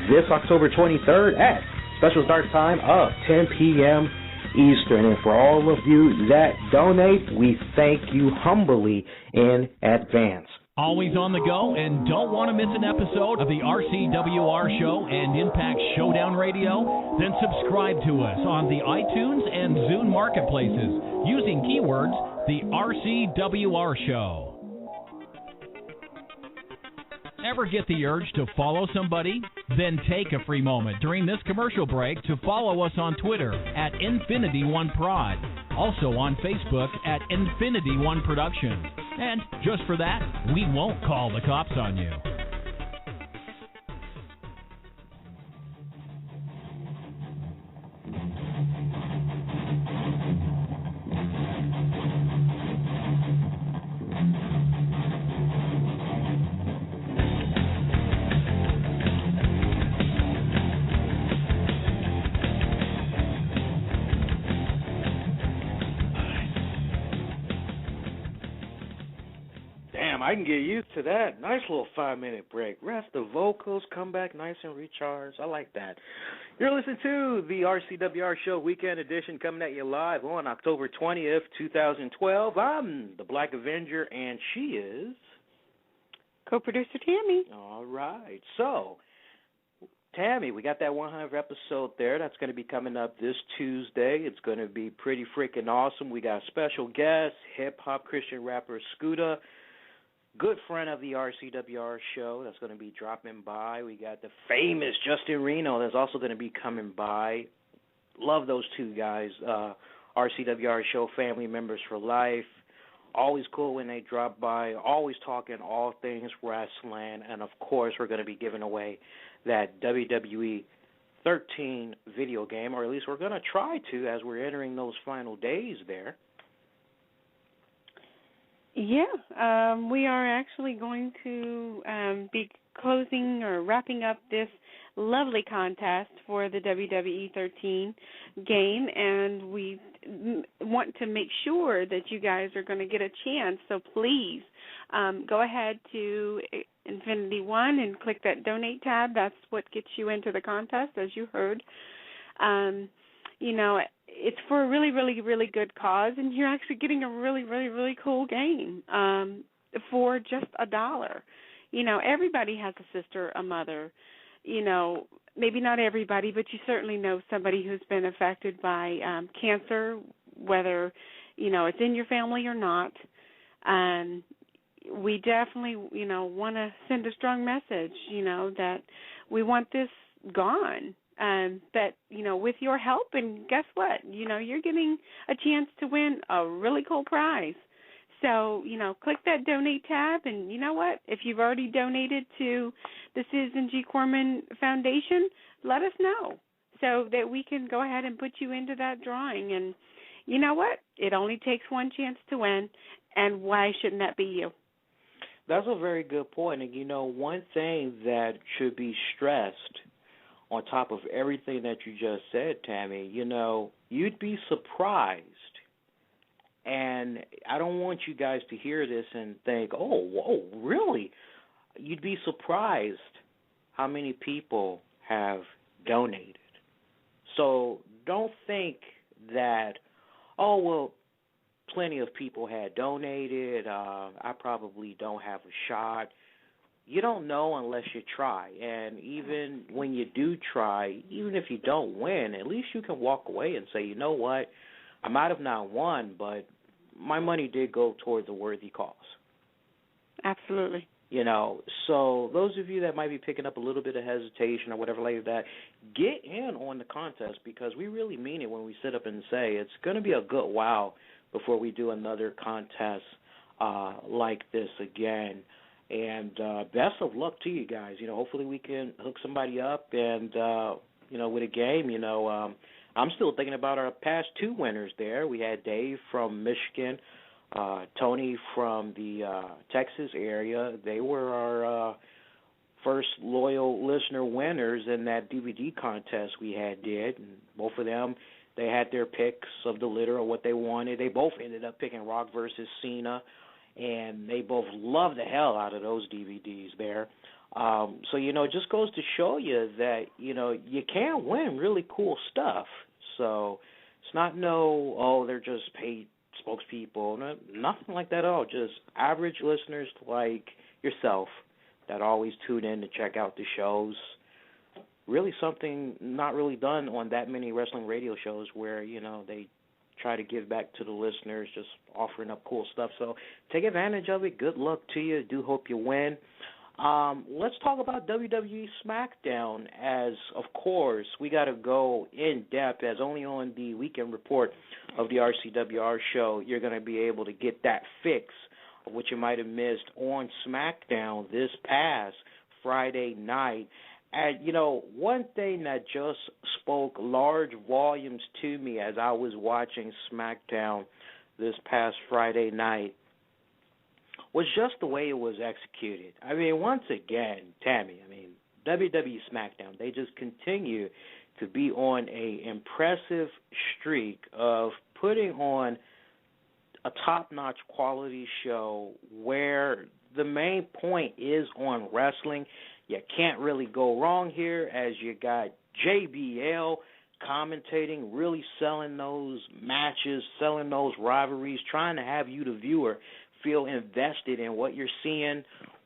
this October 23rd at special start time of 10 p.m. Eastern. And for all of you that donate, we thank you humbly in advance. Always on the go and don't want to miss an episode of the RCWR Show and Impact Showdown Radio? Then subscribe to us on the iTunes and Zune marketplaces using keywords the RCWR Show. Ever get the urge to follow somebody? Then take a free moment during this commercial break to follow us on Twitter at InfinityOneProd, also on Facebook at InfinityOneProductions. And just for that, we won't call the cops on you. Damn, I can get used to that. Nice little 5-minute break. Rest the vocals, come back nice and recharged. I like that. You're listening to the RCWR Show Weekend Edition coming at you live on October 20th, 2012. I'm the Black Avenger, and she is... Co-producer Tammy. All right. So, Tammy, we got that 100th episode there. That's going to be coming up this Tuesday. It's going to be pretty freaking awesome. We got special guest, hip-hop Christian rapper Scooter, good friend of the RCWR Show that's going to be dropping by. We got the famous Justin Reno that's also going to be coming by. Love those two guys, RCWR Show family members for life. Always cool when they drop by, always talking all things wrestling, and, of course, we're going to be giving away that WWE 13 video game, or at least we're going to try to as we're entering those final days there. Yeah, we are actually going to be closing or wrapping up this lovely contest for the WWE 13 game, and we want to make sure that you guys are going to get a chance, so please go ahead to Infinity One and click that donate tab. That's what gets you into the contest, as you heard. You know, it's for a really, really, really good cause, and you're actually getting a really, really, really cool game for just $1. You know, everybody has a sister, a mother. You know, maybe not everybody, but you certainly know somebody who's been affected by cancer, whether, you know, it's in your family or not. We definitely, you know, want to send a strong message, you know, that we want this gone. That, you know, with your help, and guess what? You know, you're getting a chance to win a really cool prize. So, you know, click that donate tab, and you know what? If you've already donated to the Susan G. Corman Foundation, let us know so that we can go ahead and put you into that drawing. And you know what? It only takes one chance to win, and why shouldn't that be you? That's a very good point. And, you know, one thing that should be stressed on top of everything that you just said, Tammy, you know, you'd be surprised. And I don't want you guys to hear this and think, oh, whoa, really? You'd be surprised how many people have donated. So don't think that, oh, well, plenty of people had donated. I probably don't have a shot. You don't know unless you try. And even when you do try, even if you don't win, at least you can walk away and say, you know what? I might have not won, but my money did go towards a worthy cause. Absolutely. You know, so those of you that might be picking up a little bit of hesitation or whatever like that, get in on the contest, because we really mean it when we sit up and say it's going to be a good while before we do another contest like this again. And best of luck to you guys. You know, hopefully we can hook somebody up and, you know, with a game, you know, I'm still thinking about our past two winners there. We had Dave from Michigan, Tony from the Texas area. They were our first loyal listener winners in that DVD contest we did. And both of them, they had their picks of the litter of what they wanted. They both ended up picking Rock versus Cena, and they both loved the hell out of those DVDs there. So, you know, it just goes to show you that, you know, you can win really cool stuff. So it's not they're just paid spokespeople. No, nothing like that at all. Just average listeners like yourself that always tune in to check out the shows. Really something not really done on that many wrestling radio shows where, you know, they try to give back to the listeners, just offering up cool stuff. So take advantage of it. Good luck to you. Do hope you win. Let's talk about WWE Smackdown, as, of course, we got to go in depth, as only on the weekend report of the RCWR show you're going to be able to get that fix of what you might have missed on SmackDown this past Friday night. And, you know, one thing that just spoke large volumes to me as I was watching SmackDown this past Friday night was just the way it was executed. I mean, once again, Tammy, WWE Smackdown, they just continue to be on a impressive streak of putting on a top-notch quality show where the main point is on wrestling. You can't really go wrong here, as you got JBL commentating, really selling those matches, selling those rivalries, trying to have you, the viewer, feel invested in what you're seeing.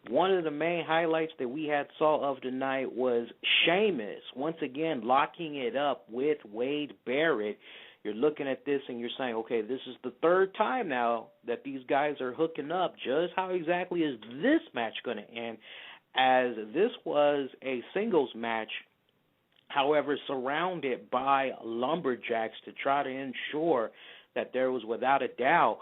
One of the main highlights that we saw of the night was Sheamus, once again locking it up with Wade Barrett. You're looking at this and you're saying, okay, this is the third time now that these guys are hooking up. Just how exactly is this match going to end? As this was a singles match, however, surrounded by lumberjacks to try to ensure that there was, without a doubt,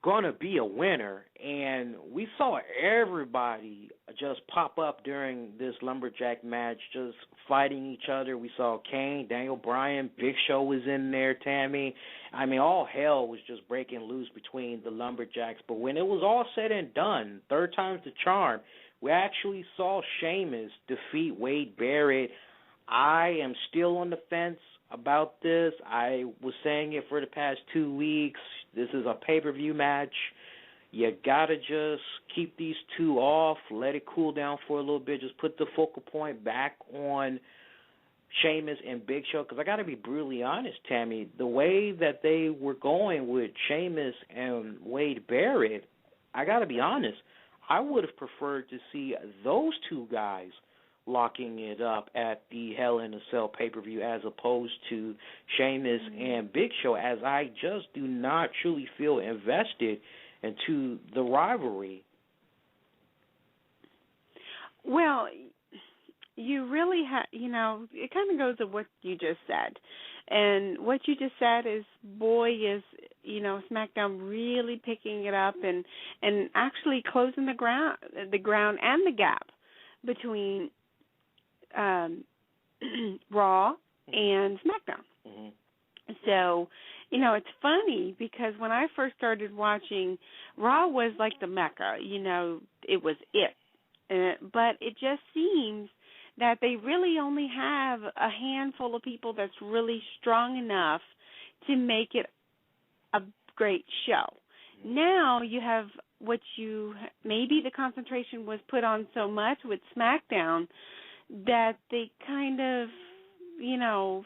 going to be a winner. And we saw everybody just pop up during this lumberjack match, just fighting each other. We saw Kane, Daniel Bryan, Big Show was in there, Tammy. I mean, all hell was just breaking loose between the lumberjacks. But when it was all said and done, third time's the charm, we actually saw Sheamus defeat Wade Barrett. I am still on the fence about this. I was saying it for the past 2 weeks. This is a pay-per-view match. You got to just keep these two off, let it cool down for a little bit, just put the focal point back on Sheamus and Big Show. Because I got to be brutally honest, Tammy, the way that they were going with Sheamus and Wade Barrett, I got to be honest, I would have preferred to see those two guys locking it up at the Hell in a Cell pay-per-view as opposed to Sheamus and Big Show, as I just do not truly feel invested into the rivalry. Well, you really it kind of goes to what you just said. And what you just said is, boy, is, SmackDown really picking it up and actually closing the ground and the gap between Raw and SmackDown. Mm-hmm. So, it's funny because when I first started watching, Raw was like the Mecca. It was it. But it just seems that they really only have a handful of people that's really strong enough to make it a great show. Now you have maybe the concentration was put on so much with SmackDown that they kind of,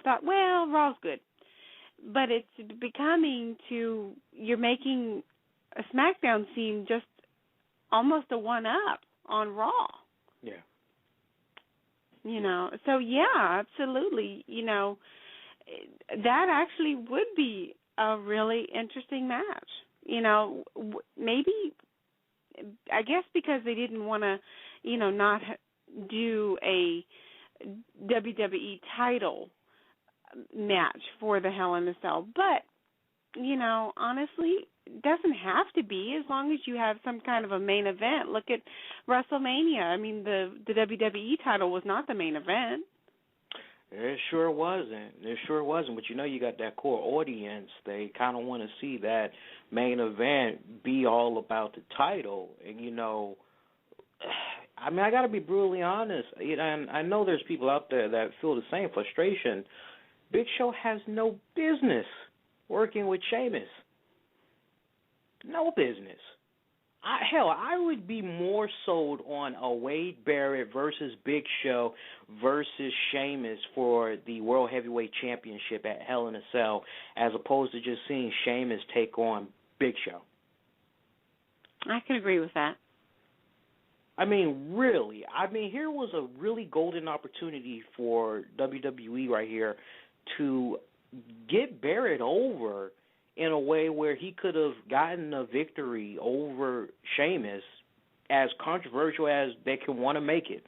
thought, well, Raw's good. But it's becoming you're making a SmackDown seem just almost a one-up on Raw. Yeah. So yeah, absolutely. That actually would be a really interesting match. Maybe, I guess because they didn't want to, not do a WWE title match for the Hell in a Cell. But, honestly, it doesn't have to be as long as you have some kind of a main event. Look at WrestleMania. I mean, the WWE title was not the main event. It sure wasn't. But you got that core audience. They kind of want to see that main event be all about the title. And, I got to be brutally honest. And I know there's people out there that feel the same frustration. Big Show has no business working with Sheamus. No business. I would be more sold on a Wade Barrett versus Big Show versus Sheamus for the World Heavyweight Championship at Hell in a Cell as opposed to just seeing Sheamus take on Big Show. I can agree with that. Really. Here was a really golden opportunity for WWE right here to get Barrett over in a way where he could have gotten a victory over Sheamus, as controversial as they can want to make it.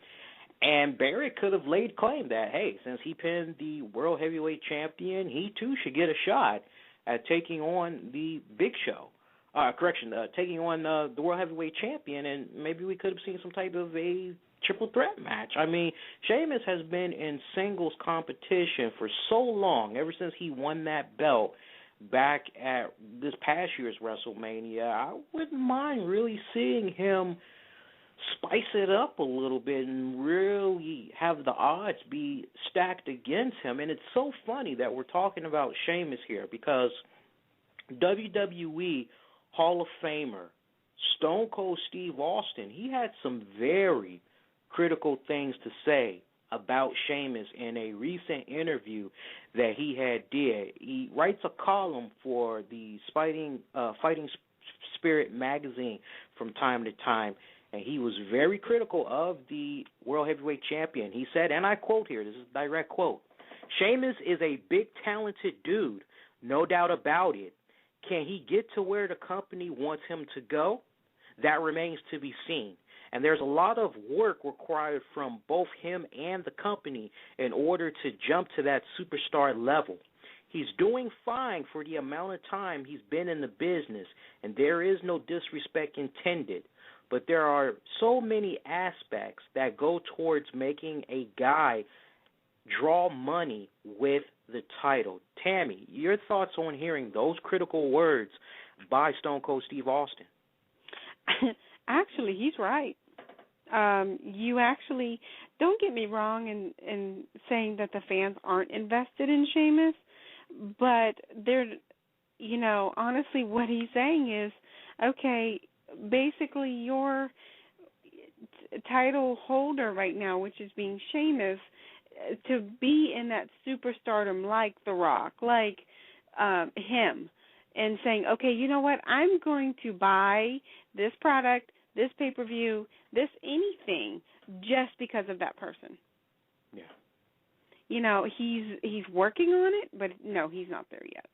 And Barrett could have laid claim that, hey, since he pinned the World Heavyweight Champion, he too should get a shot at taking on the Big Show. Taking on the World Heavyweight Champion, and maybe we could have seen some type of a triple threat match. Sheamus has been in singles competition for so long, ever since he won that belt back at this past year's WrestleMania. I wouldn't mind really seeing him spice it up a little bit and really have the odds be stacked against him. And it's so funny that we're talking about Sheamus here because WWE Hall of Famer, Stone Cold Steve Austin, he had some very critical things to say about Sheamus in a recent interview that he had did. He writes a column for the Fighting Spirit magazine from time to time, and he was very critical of the World Heavyweight Champion. He said, and I quote here, this is a direct quote, "Sheamus is a big, talented dude, no doubt about it. Can he get to where the company wants him to go? That remains to be seen. And there's a lot of work required from both him and the company in order to jump to that superstar level. He's doing fine for the amount of time he's been in the business, and there is no disrespect intended. But there are so many aspects that go towards making a guy draw money with the title." Tammy, your thoughts on hearing those critical words by Stone Cold Steve Austin? Actually, he's right. You actually, don't get me wrong in saying that the fans aren't invested in Sheamus, but they're, honestly what he's saying is, okay, basically your title holder right now, which is being Sheamus, to be in that superstardom like The Rock, like him, and saying, okay, you know what, I'm going to buy this product, this pay-per-view, this anything, just because of that person. Yeah. He's working on it, but no, he's not there yet.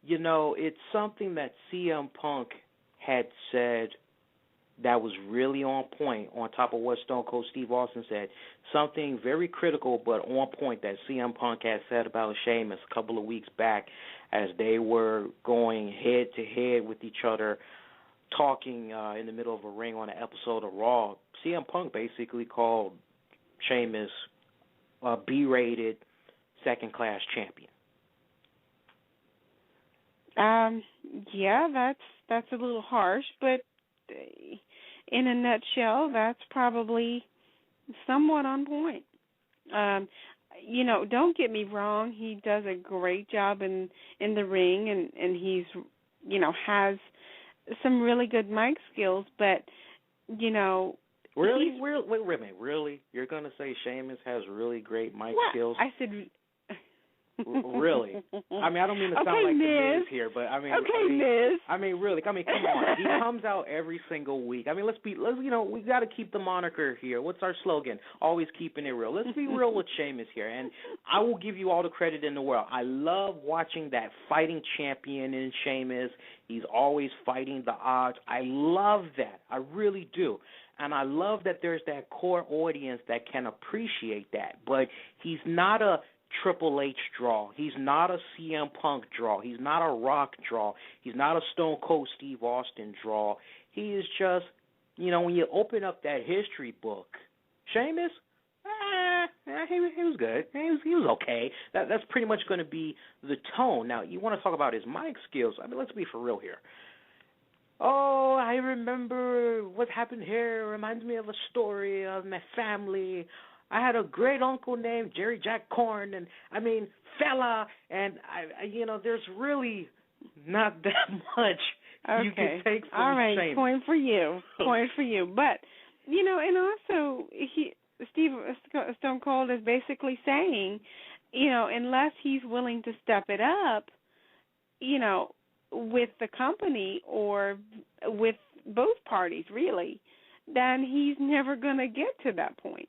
It's something that CM Punk had said that was really on point, on top of what Stone Cold Steve Austin said. Something very critical but on point that CM Punk had said about Sheamus a couple of weeks back as they were going head-to-head with each other, talking in the middle of a ring on an episode of Raw. CM Punk basically called Sheamus a B-rated second-class champion. Yeah, that's a little harsh, but in a nutshell, that's probably somewhat on point. Don't get me wrong, he does a great job in the ring, and he's, has some really good mic skills, but, Really? Wait a minute. Really? You're going to say Sheamus has really great mic skills? I said... Really? I mean, I don't mean to sound like the Miz here, but I mean, Miz. I mean, really. I mean, come on. He comes out every single week. I mean, we got to keep the moniker here. What's our slogan? Always keeping it real. Let's be real with Sheamus here, and I will give you all the credit in the world. I love watching that fighting champion in Sheamus. He's always fighting the odds. I love that. I really do. And I love that there's that core audience that can appreciate that. But he's not a Triple H draw. He's not a CM Punk draw. He's not a Rock draw. He's not a Stone Cold Steve Austin draw. He is just, when you open up that history book, Sheamus, he was good. He was okay. That's pretty much going to be the tone. Now, you want to talk about his mic skills. I mean, let's be for real here. Oh, I remember what happened here. It reminds me of a story of my family. I had a great uncle named Jerry Jack Korn, and fella, and there's really not that much you can take from all right, Sheamus. Point for you. But and also Stone Cold is basically saying, unless he's willing to step it up, with the company or with both parties, really, then he's never going to get to that point.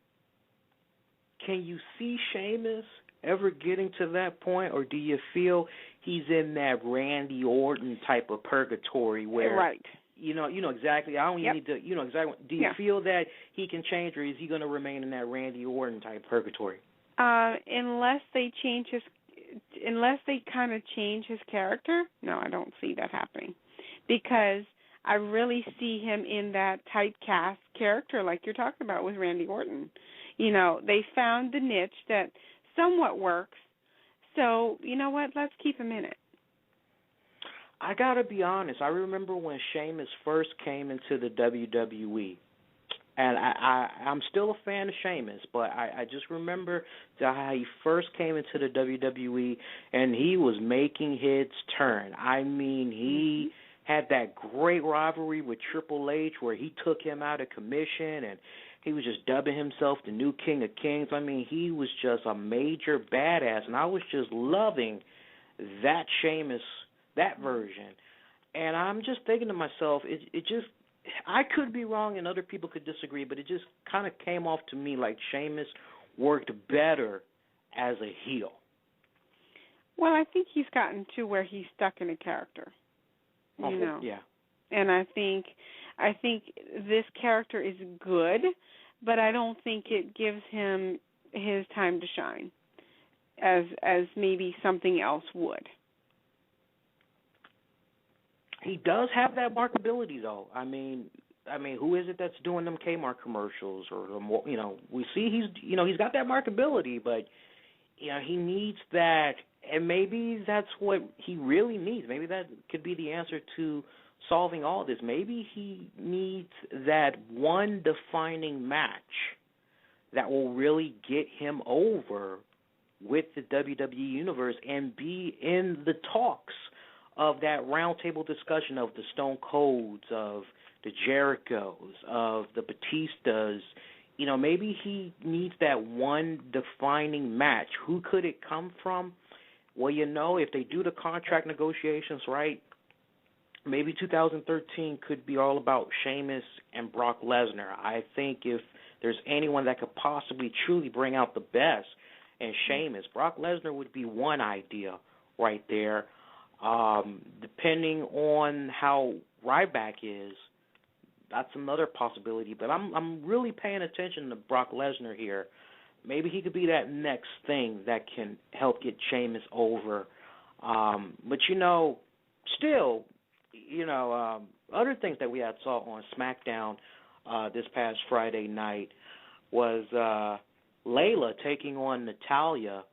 Can you see Sheamus ever getting to that point, or do you feel he's in that Randy Orton type of purgatory where, right? You know exactly. I don't even need to. Exactly. Do you feel that he can change, or is he going to remain in that Randy Orton type purgatory? Unless they kind of change his character, no, I don't see that happening, because I really see him in that typecast character like you're talking about with Randy Orton. They found the niche that somewhat works, so you know what? Let's keep him in it. I gotta be honest. I remember when Sheamus first came into the WWE, and I'm still a fan of Sheamus, but I just remember how he first came into the WWE, and he was making his turn. I mean, he had that great rivalry with Triple H where he took him out of commission and he was just dubbing himself the new King of Kings. I mean, he was just a major badass, and I was just loving that Sheamus, that version. And I'm just thinking to myself, it just, I could be wrong and other people could disagree, but it just kind of came off to me like Sheamus worked better as a heel. Well, I think he's gotten to where he's stuck in a character. You know. Yeah. And I think this character is good, but I don't think it gives him his time to shine as maybe something else would. He does have that marketability, though. I mean, who is it that's doing them Kmart commercials or we see he's got that marketability, but he needs that, and maybe that's what he really needs. Maybe that could be the answer to solving all this. Maybe he needs that one defining match that will really get him over with the WWE Universe and be in the talks of that roundtable discussion of the Stone Colds, of the Jerichos, of the Batistas. Maybe he needs that one defining match. Who could it come from? Well, if they do the contract negotiations right, maybe 2013 could be all about Sheamus and Brock Lesnar. I think if there's anyone that could possibly truly bring out the best in Sheamus, Brock Lesnar would be one idea right there. Depending on how Ryback is, that's another possibility. But I'm really paying attention to Brock Lesnar here. Maybe he could be that next thing that can help get Sheamus over. But still, other things that we had saw on SmackDown this past Friday night was Layla taking on Natalya,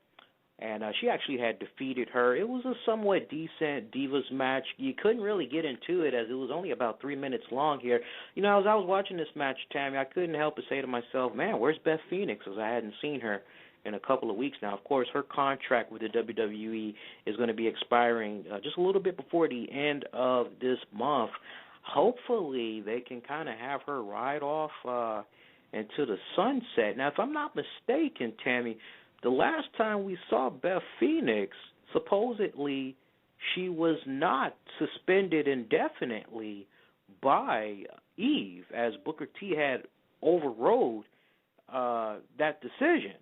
and she actually had defeated her. It was a somewhat decent Divas match. You couldn't really get into it as it was only about 3 minutes long here. As I was watching this match, Tammy, I couldn't help but say to myself, man, where's Beth Phoenix? Because I hadn't seen her in a couple of weeks now. Of course, her contract with the WWE is going to be expiring just a little bit before the end of this month. Hopefully, they can kind of have her ride off into the sunset. Now, if I'm not mistaken, Tammy, the last time we saw Beth Phoenix, supposedly she was not suspended indefinitely by Eve, as Booker T had overrode that decision.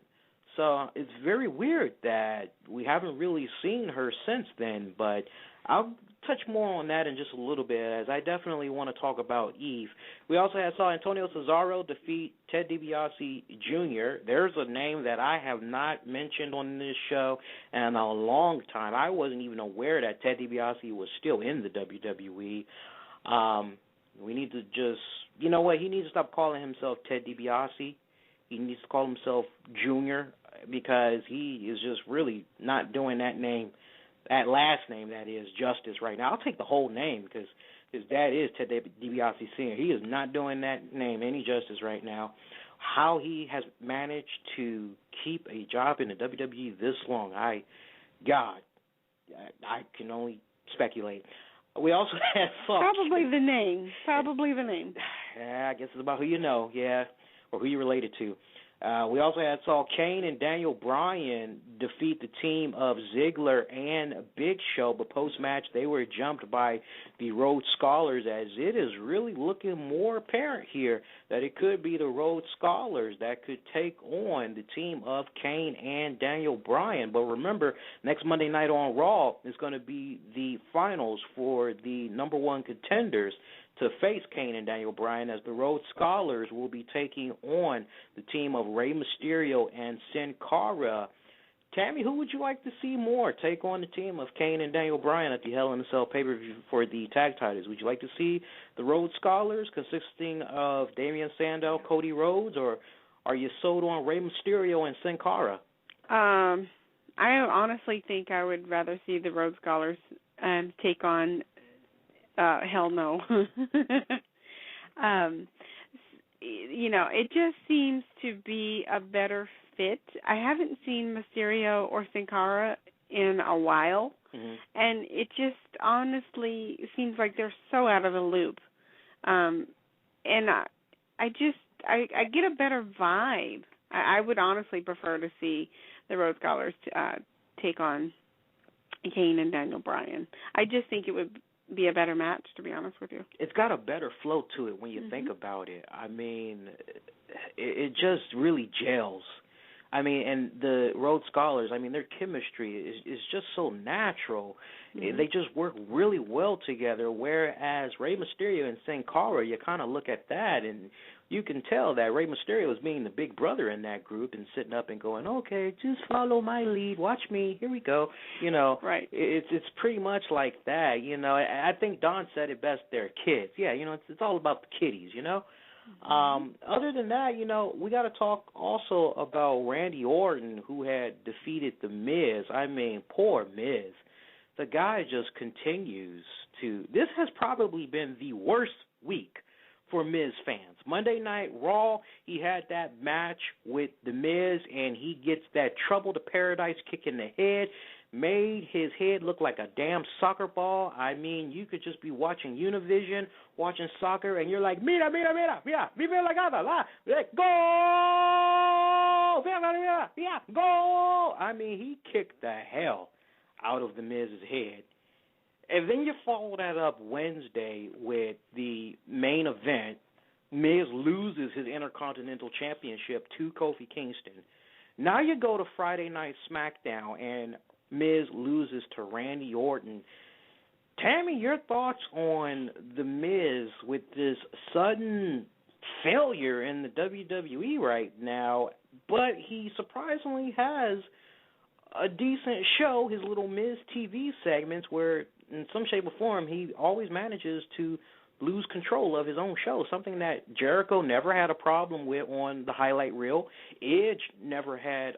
So it's very weird that we haven't really seen her since then, but I'll touch more on that in just a little bit, as I definitely want to talk about Eve. We also saw Antonio Cesaro defeat Ted DiBiase Jr. There's a name that I have not mentioned on this show in a long time. I wasn't even aware that Ted DiBiase was still in the WWE. We need to just, he needs to stop calling himself Ted DiBiase. He needs to call himself Junior, because he is just really not doing that name, that last name, that is, justice right now. I'll take the whole name because his dad is Ted DiBiase Sr. He is not doing that name any justice right now. How he has managed to keep a job in the WWE this long, I can only speculate. We also had Probably the name. Yeah, I guess it's about who you know, or who you're related to. We also saw Kane and Daniel Bryan defeat the team of Ziggler and Big Show, but post-match they were jumped by the Rhodes Scholars, as it is really looking more apparent here that it could be the Rhodes Scholars that could take on the team of Kane and Daniel Bryan. But remember, next Monday night on Raw is going to be the finals for the number one contenders to face Kane and Daniel Bryan, as the Rhodes Scholars will be taking on the team of Rey Mysterio and Sin Cara. Tammy, who would you like to see more take on the team of Kane and Daniel Bryan at the Hell in a Cell pay-per-view for the tag titles? Would you like to see the Rhodes Scholars consisting of Damian Sandow, Cody Rhodes, or are you sold on Rey Mysterio and Sin Cara? I honestly think I would rather see the Rhodes Scholars take on hell no. It just seems to be a better fit. I haven't seen Mysterio or Sin Cara in a while, and it just honestly seems like they're so out of the loop. And I get a better vibe. I would honestly prefer to see the Rhodes Scholars take on Kane and Daniel Bryan. I just think it would be a better match, to be honest with you. It's got a better flow to it when you think about it. I mean, it just really gels. I mean, and the Rhodes Scholars, I mean, their chemistry is just so natural. They just work really well together, whereas Rey Mysterio and Sin Cara, you kind of look at that, and you can tell that Rey Mysterio is being the big brother in that group and sitting up and going, okay, just follow my lead, watch me, here we go. You know, right. It's pretty much like that. You know, I think Don said it best, they're kids. Yeah, you know, it's all about the kiddies, you know. Other than that, you know, we got to talk also about Randy Orton, who had defeated The Miz. I mean, poor Miz. The guy just continues to. This has probably been the worst week for Miz fans. Monday Night Raw, he had that match with The Miz, and he gets that Trouble to Paradise kick in the head. Made his head look like a damn soccer ball. I mean, you could just be watching Univision, watching soccer, and you're like, mira, vive la gata, go! Go! I mean, he kicked the hell out of The Miz's head. And then you follow that up Wednesday with the main event. Miz loses his Intercontinental Championship to Kofi Kingston. Now you go to Friday Night SmackDown, and Miz loses to Randy Orton. Tammy, your thoughts on The Miz with this sudden failure in the WWE right now, but he surprisingly has a decent show, his little Miz TV segments, where in some shape or form he always manages to lose control of his own show, something that Jericho never had a problem with on the highlight reel. Edge never had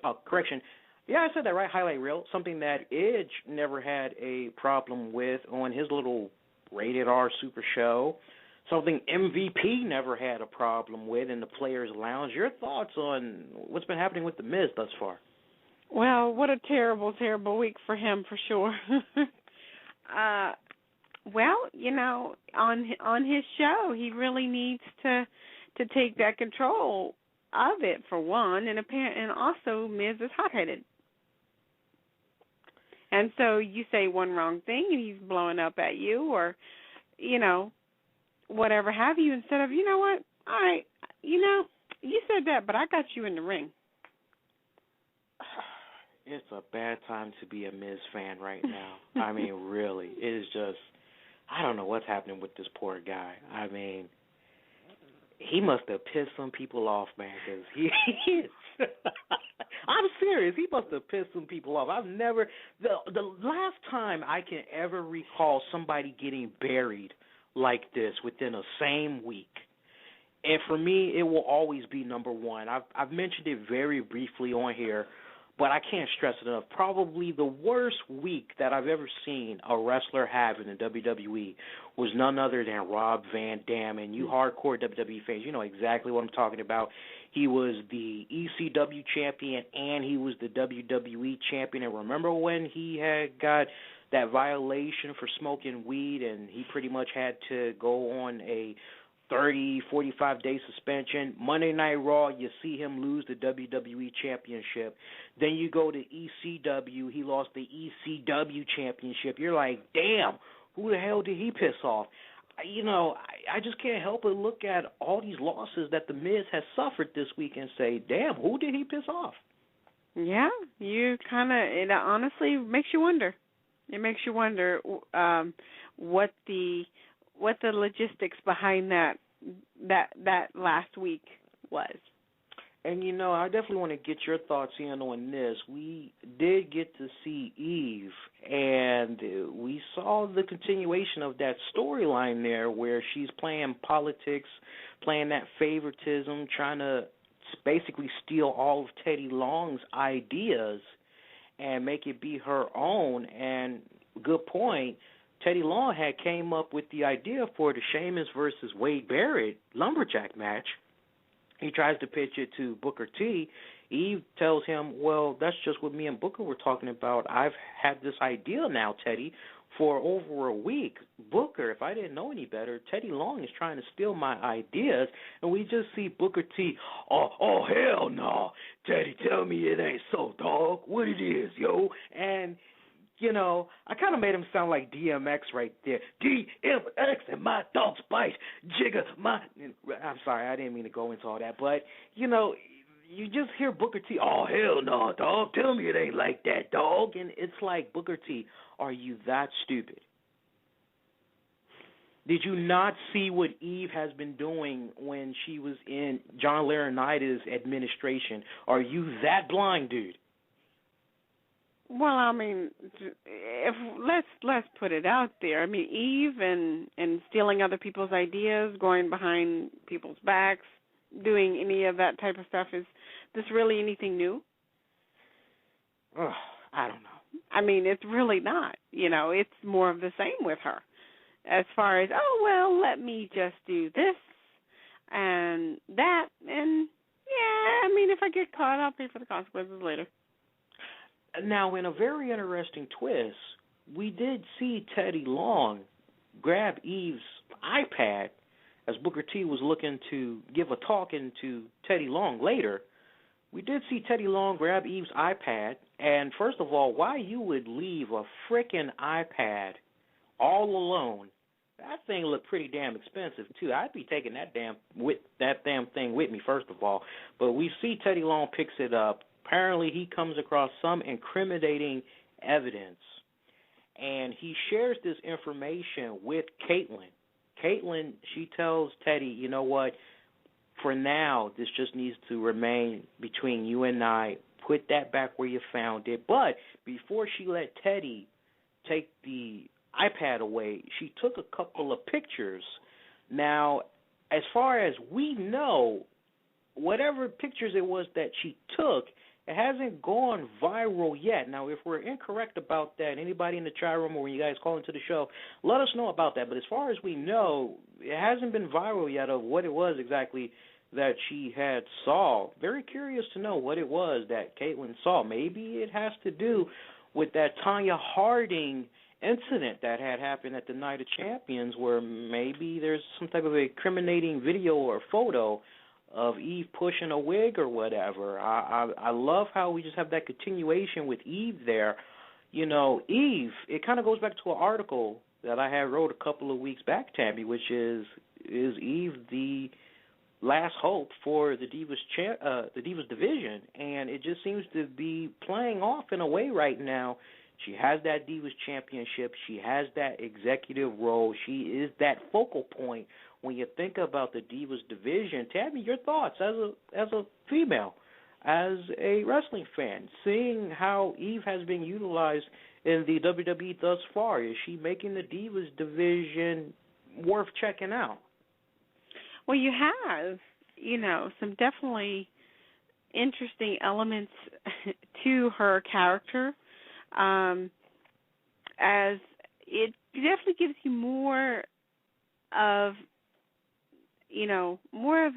yeah, I said that right, highlight reel, something that Edge never had a problem with on his little rated R super show, something MVP never had a problem with in the Players Lounge. Your thoughts on what's been happening with The Miz thus far? Well, what a terrible, terrible week for him, for sure. Well, you know, on his show, he really needs to take that control of it, for one, and also Miz is hot-headed. And so you say one wrong thing and he's blowing up at you, or, you know, whatever have you, instead of, you know what, all right, you know, you said that, but I got you in the ring. It's a bad time to be a Miz fan right now. I mean, really. It is just, I don't know what's happening with this poor guy. I mean, he must have pissed some people off, man, because he is. I'm serious. He must have pissed some people off. I've never, the last time I can ever recall somebody getting buried like this within a same week, and for me, it will always be number one. I've mentioned it very briefly on here, but I can't stress it enough. Probably the worst week that I've ever seen a wrestler have in the WWE was none other than Rob Van Dam. And you hardcore WWE fans, you know exactly what I'm talking about. He was the ECW champion and he was the WWE champion. And remember when he had got that violation for smoking weed and he pretty much had to go on a 30, 45-day suspension. Monday Night Raw, you see him lose the WWE Championship. Then you go to ECW, he lost the ECW Championship. You're like, damn, who the hell did he piss off? You know, I just can't help but look at all these losses that The Miz has suffered this week and say, damn, who did he piss off? Yeah, you kind of, it honestly makes you wonder. It makes you wonder what the logistics behind that last week was. And, you know, I definitely want to get your thoughts in on this. We did get to see Eve, and we saw the continuation of that storyline there where she's playing politics, playing that favoritism, trying to basically steal all of Teddy Long's ideas and make it be her own. And good point, Teddy Long had came up with the idea for the Sheamus versus Wade Barrett lumberjack match. He tries to pitch it to Booker T, Eve tells him, well, that's just what me and Booker were talking about. I've had this idea now, Teddy, for over a week. Booker, if I didn't know any better, Teddy Long is trying to steal my ideas, and we just see Booker T, oh hell no. Teddy, tell me it ain't so, dog. What it is, yo? And, you know, I kind of made him sound like DMX right there. DMX and my dog Spice, Jigga, my... I'm sorry, I didn't mean to go into all that, but, you know, you just hear Booker T, oh, hell no, dog. Tell me it ain't like that, dog. And it's like, Booker T, are you that stupid? Did you not see what Eve has been doing when she was in John Laurinaitis' administration? Are you that blind, dude? Well, I mean, if let's put it out there. I mean, Eve and stealing other people's ideas, going behind people's backs, doing any of that type of stuff, is this really anything new? Oh, I don't know. I mean, it's really not. You know, it's more of the same with her. As far as, oh, well, let me just do this and that, and, yeah, I mean, if I get caught, I'll pay for the consequences later. Now, in a very interesting twist, we did see Teddy Long grab Eve's iPad as Booker T was looking to give a talking to Teddy Long later. We did see Teddy Long grab Eve's iPad, and first of all, why you would leave a frickin' iPad all alone? That thing looked pretty damn expensive too. I'd be taking that damn thing with me, first of all. But we see Teddy Long picks it up. Apparently, he comes across some incriminating evidence, and he shares this information with Caitlin. Caitlin, she tells Teddy, you know what, for now, this just needs to remain between you and I. Put that back where you found it. But before she let Teddy take the iPad away, she took a couple of pictures. Now, as far as we know, whatever pictures it was that she took, it hasn't gone viral yet. Now, if we're incorrect about that, anybody in the chat room or when you guys call into the show, let us know about that. But as far as we know, it hasn't been viral yet of what it was exactly that she had saw. Very curious to know what it was that Caitlin saw. Maybe it has to do with that Tanya Harding incident that had happened at the Night of Champions, where maybe there's some type of incriminating video or photo of Eve pushing a wig or whatever. I love how we just have that continuation with Eve there. You know, Eve, it kind of goes back to an article that I had wrote a couple of weeks back, Tammy, which is Eve the last hope for the Divas division? And it just seems to be playing off in a way right now. She has that Divas championship. She has that executive role. She is that focal point when you think about the Divas division. Tammy, your thoughts as a female, as a wrestling fan, seeing how Eve has been utilized in the WWE thus far. Is she making the Divas division worth checking out? Well, you have, some definitely interesting elements to her character, as it definitely gives you more of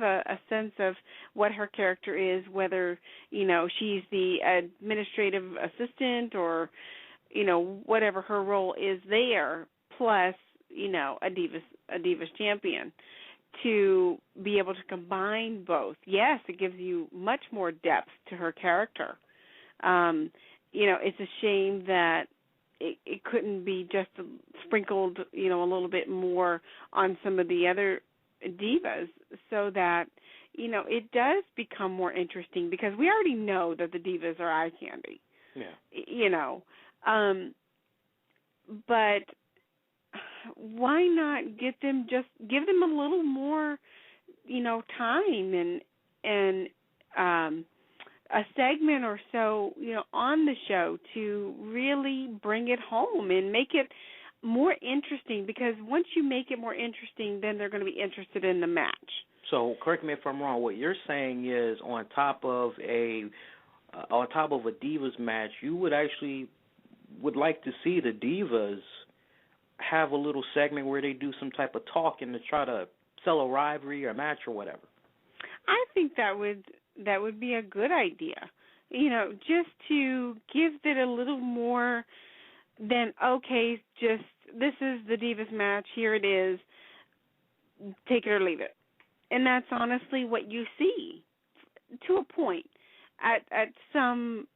a sense of what her character is, whether, she's the administrative assistant or, whatever her role is there, plus, a Divas champion. To be able to combine both. Yes, it gives you much more depth to her character. It's a shame that it couldn't be just sprinkled, a little bit more on some of the other divas so that, it does become more interesting, because we already know that the divas are eye candy. Yeah. But why not give them a little more, time and a segment or so, on the show to really bring it home and make it more interesting, because once you make it more interesting, then they're going to be interested in the match. So, correct me if I'm wrong, what you're saying is on top of a Divas match, you would like to see the Divas have a little segment where they do some type of talking to try to sell a rivalry or a match or whatever. I think that would that would be a good idea. You know, just to give it a little more than, okay, just this is the Divas match, here it is, take it or leave it. And that's honestly what you see to a point at some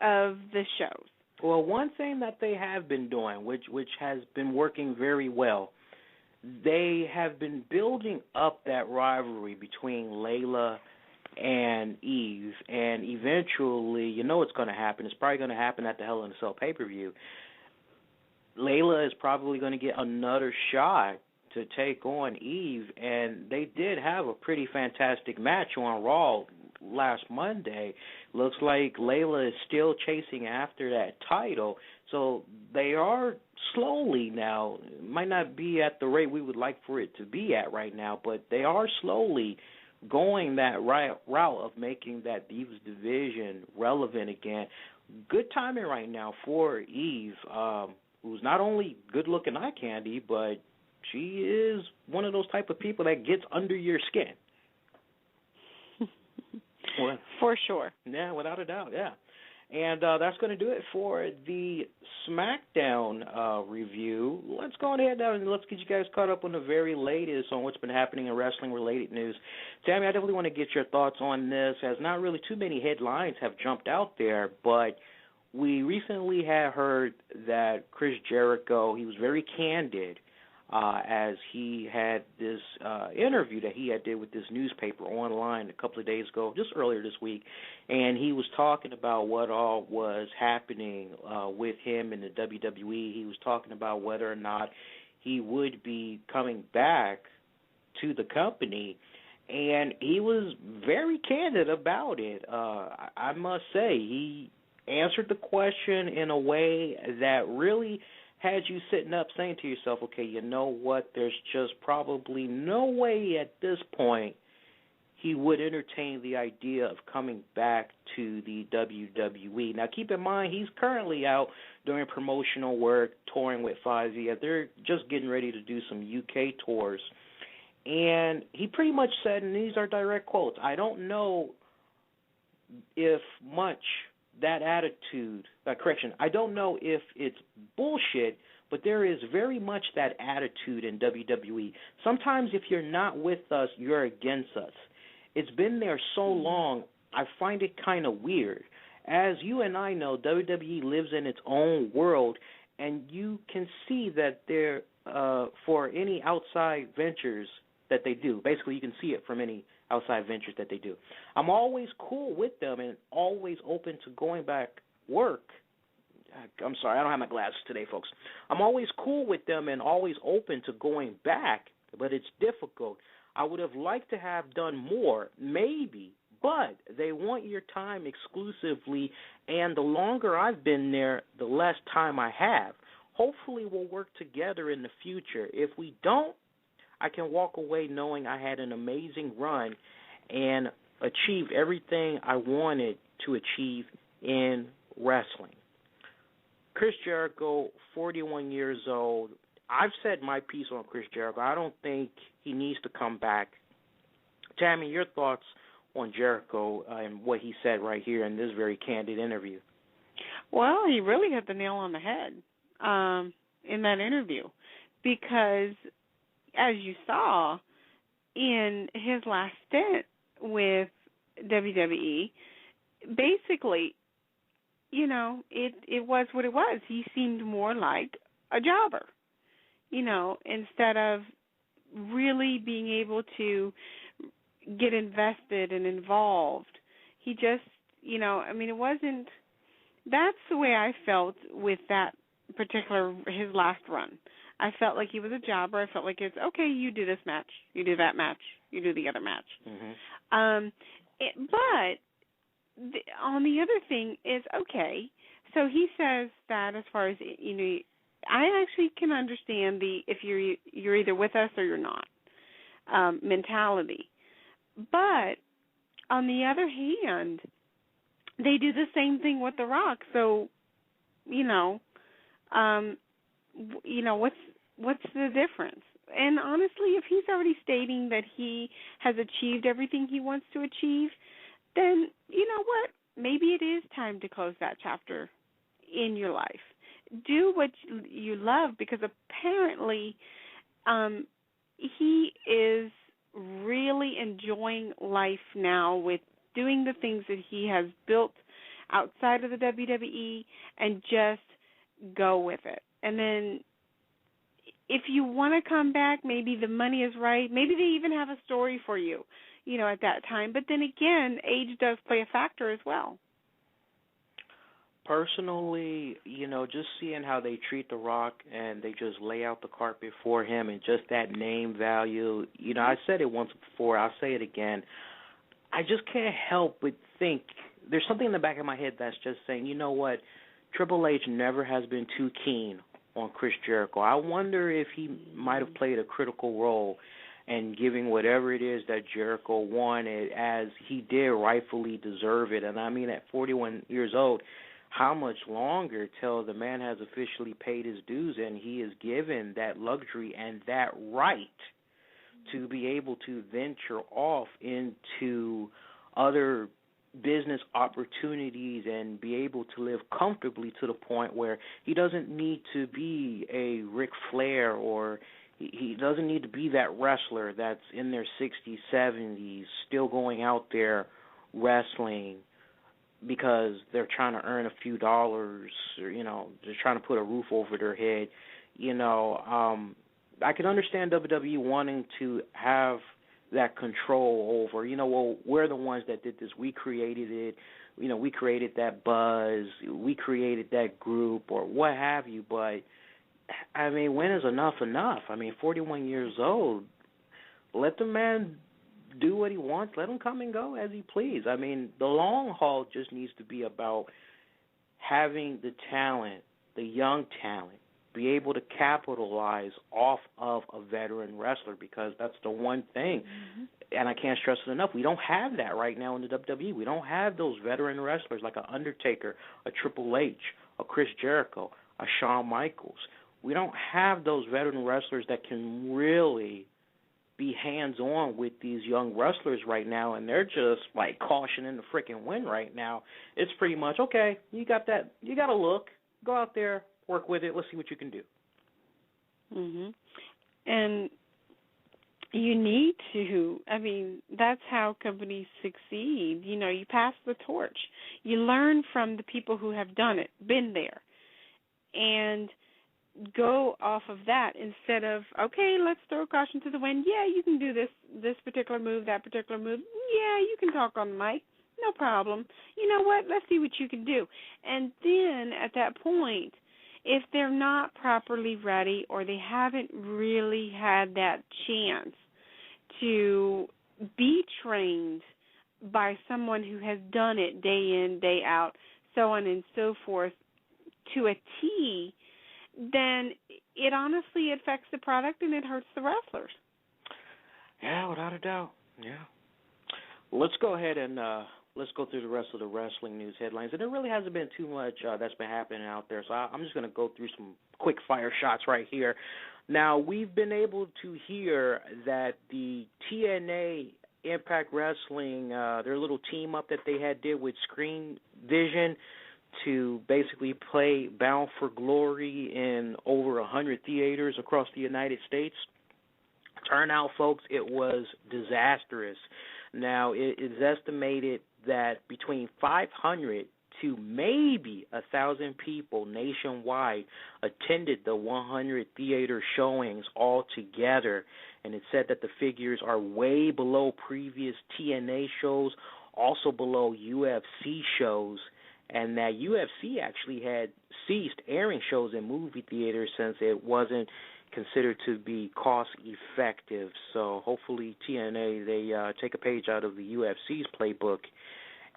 of the shows. Well, one thing that they have been doing, which has been working very well, they have been building up that rivalry between Layla and Eve, and eventually, you know it's going to happen. It's probably going to happen at the Hell in a Cell pay-per-view. Layla is probably going to get another shot to take on Eve, and they did have a pretty fantastic match on Raw last Monday. Looks like Layla is still chasing after that title, so they are slowly now, might not be at the rate we would like for it to be at right now, but they are slowly going that route of making that Divas division relevant again. Good timing right now for Eve, who's not only good-looking eye candy, but she is one of those type of people that gets under your skin. Well, for sure. Yeah, without a doubt, yeah. And that's going to do it for the SmackDown review. Let's go ahead now and let's get you guys caught up on the very latest on what's been happening in wrestling-related news. Tammy, I definitely want to get your thoughts on this, as not really too many headlines have jumped out there, but we recently had heard that Chris Jericho, he was very candid as he had this interview that he had did with this newspaper online a couple of days ago, just earlier this week, and he was talking about what all was happening with him in the WWE. He was talking about whether or not he would be coming back to the company, and he was very candid about it. I must say, he answered the question in a way that really had you sitting up saying to yourself, okay, you know what, there's just probably no way at this point he would entertain the idea of coming back to the WWE. Now, keep in mind, he's currently out doing promotional work, touring with Fozzy. They're just getting ready to do some UK tours. And he pretty much said, and these are direct quotes, I don't know if much that attitude, I don't know if it's bullshit, but there is very much that attitude in WWE. Sometimes if you're not with us, you're against us. It's been there so long, I find it kind of weird. As you and I know, WWE lives in its own world, and you can see that they're, for any outside ventures that they do, basically you can see it from any outside ventures that they do. I'm always cool with them and always open to going back work. I'm sorry, I don't have my glasses today, folks. I'm always cool with them and always open to going back, but it's difficult. I would have liked to have done more, maybe, but they want your time exclusively, and the longer I've been there, the less time I have. Hopefully we'll work together in the future. If we don't, I can walk away knowing I had an amazing run and achieved everything I wanted to achieve in wrestling. Chris Jericho, 41 years old. I've said my piece on Chris Jericho. I don't think he needs to come back. Tammy, your thoughts on Jericho and what he said right here in this very candid interview? Well, he really hit the nail on the head in that interview, because as you saw in his last stint with WWE, basically, you know, it was what it was. He seemed more like a jobber, you know, instead of really being able to get invested and involved. He just, you know, I mean, it wasn't, that's the way I felt with that particular, his last run. I felt like he was a jobber. I felt like it's, okay, you do this match, you do that match, you do the other match. Mm-hmm. But on the other thing is, okay, so he says that as far as, you know, I actually can understand the if you're either with us or you're not mentality. But on the other hand, they do the same thing with The Rock. So, you know, what's the difference? And honestly, if he's already stating that he has achieved everything he wants to achieve, then you know what? Maybe it is time to close that chapter in your life. Do what you love, because apparently he is really enjoying life now with doing the things that he has built outside of the WWE, and just go with it. And then if you want to come back, maybe the money is right. Maybe they even have a story for you, at that time. But then again, age does play a factor as well. Personally, just seeing how they treat The Rock and they just lay out the carpet for him and just that name value, I said it once before, I'll say it again. I just can't help but think there's something in the back of my head that's just saying, you know what, Triple H never has been too keen on Chris Jericho. I wonder if he might have played a critical role in giving whatever it is that Jericho wanted, as he did rightfully deserve it. And I mean, at 41 years old, how much longer till the man has officially paid his dues and he is given that luxury and that right to be able to venture off into other business opportunities and be able to live comfortably to the point where he doesn't need to be a Ric Flair, or he doesn't need to be that wrestler that's in their 60s, 70s, still going out there wrestling because they're trying to earn a few dollars, or, they're trying to put a roof over their head. I can understand WWE wanting to have that control over, we're the ones that did this. We created it. We created that buzz. We created that group or what have you. But, I mean, when is enough enough? I mean, 41 years old, let the man do what he wants. Let him come and go as he please. I mean, the long haul just needs to be about having the talent, the young talent, be able to capitalize off of a veteran wrestler, because that's the one thing, and I can't stress it enough, we don't have that right now in the WWE. We don't have those veteran wrestlers like a Undertaker, a Triple H, a Chris Jericho, a Shawn Michaels. We don't have those veteran wrestlers that can really be hands-on with these young wrestlers right now, and they're just like caution in the freaking wind right now. It's pretty much, okay, you got a look, go out there, work with it, let's see what you can do. And you need to, I mean, that's how companies succeed. You pass the torch. You learn from the people who have done it, been there, and go off of that instead of, okay, let's throw caution to the wind. Yeah, you can do this particular move, that particular move. Yeah, you can talk on the mic. No problem. You know what? Let's see what you can do. And then at that point, if they're not properly ready or they haven't really had that chance to be trained by someone who has done it day in, day out, so on and so forth, to a T, then it honestly affects the product and it hurts the wrestlers. Yeah, without a doubt. Yeah. Well, let's go ahead and let's go through the rest of the wrestling news headlines. And there really hasn't been too much that's been happening out there, so I'm just going to go through some quick fire shots right here. Now, we've been able to hear that the TNA Impact Wrestling, their little team up that they did with Screen Vision to basically play Bound for Glory in over 100 theaters across the United States. Turnout, folks, it was disastrous. Now, it is estimated that between 500 to maybe 1,000 people nationwide attended the 100 theater showings altogether, and it said that the figures are way below previous TNA shows, also below UFC shows, and that UFC actually had ceased airing shows in movie theaters since it wasn't considered to be cost-effective. So hopefully TNA, they take a page out of the UFC's playbook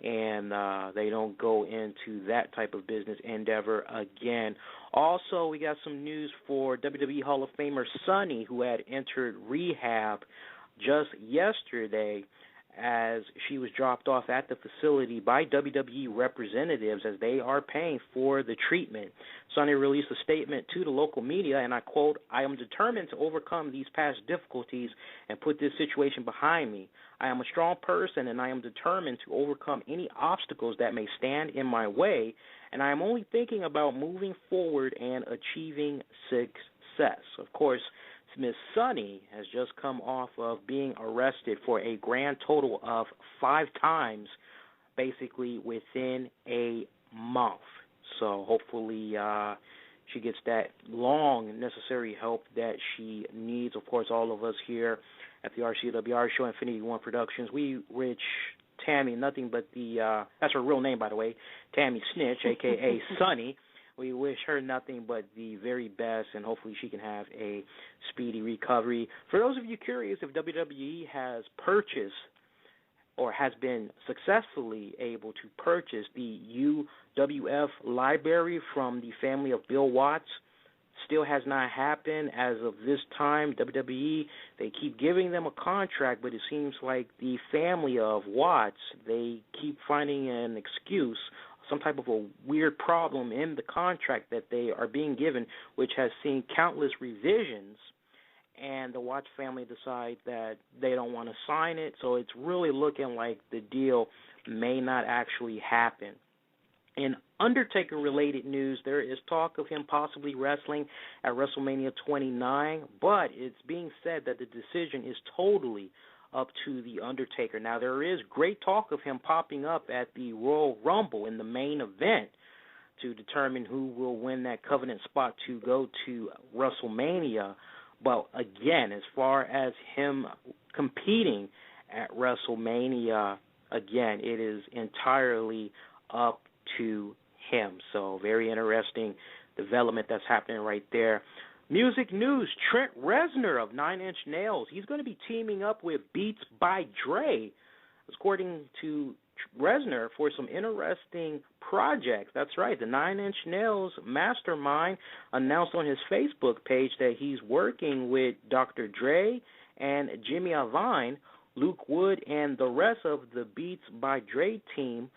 and they don't go into that type of business endeavor again. Also, we got some news for WWE Hall of Famer Sonny, who had entered rehab just yesterday, as she was dropped off at the facility by WWE representatives as they are paying for the treatment. Sunny released a statement to the local media, and I quote, "I am determined to overcome these past difficulties and put this situation behind me. I am a strong person, and I am determined to overcome any obstacles that may stand in my way, and I am only thinking about moving forward and achieving success." Of course, Miss Sunny has just come off of being arrested for a grand total of 5 times, basically within a month. So hopefully she gets that long necessary help that she needs. Of course, all of us here at the RCWR Show, Infinity One Productions, we wish Tammy nothing but that's her real name, by the way, Tammy Snitch, a.k.a. Sunny. We wish her nothing but the very best, and hopefully she can have a speedy recovery. For those of you curious if WWE has purchased or has been successfully able to purchase the UWF library from the family of Bill Watts, still has not happened as of this time. WWE, they keep giving them a contract, but it seems like the family of Watts, they keep finding an excuse, some type of a weird problem in the contract that they are being given, which has seen countless revisions, and the Watts family decide that they don't want to sign it, so it's really looking like the deal may not actually happen. In Undertaker-related news, there is talk of him possibly wrestling at WrestleMania 29, but it's being said that the decision is totally up to the Undertaker. Now, there is great talk of him popping up at the Royal Rumble in the main event to determine who will win that covenant spot to go to WrestleMania. But again, as far as him competing at WrestleMania, again, it is entirely up to him. So very interesting development that's happening right there. Music news, Trent Reznor of 9 Inch Nails. He's going to be teaming up with Beats by Dre, according to Reznor, for some interesting projects. That's right, the 9 Inch Nails mastermind announced on his Facebook page that he's working with Dr. Dre and Jimmy Iovine, Luke Wood, and the rest of the Beats by Dre team.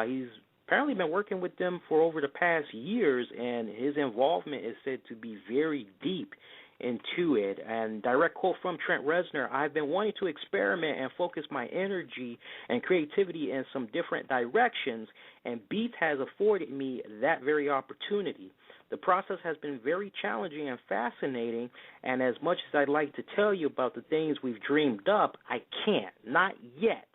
He's apparently been working with them for over the past years, and his involvement is said to be very deep into it. And direct quote from Trent Reznor, "I've been wanting to experiment and focus my energy and creativity in some different directions, and Beats has afforded me that very opportunity. The process has been very challenging and fascinating, and as much as I'd like to tell you about the things we've dreamed up, I can't, not yet."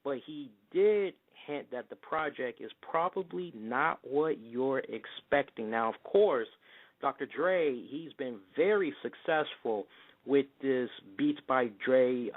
But he did hint that the project is probably not what you're expecting. Now, of course, Dr. Dre, he's been very successful with this Beats by Dre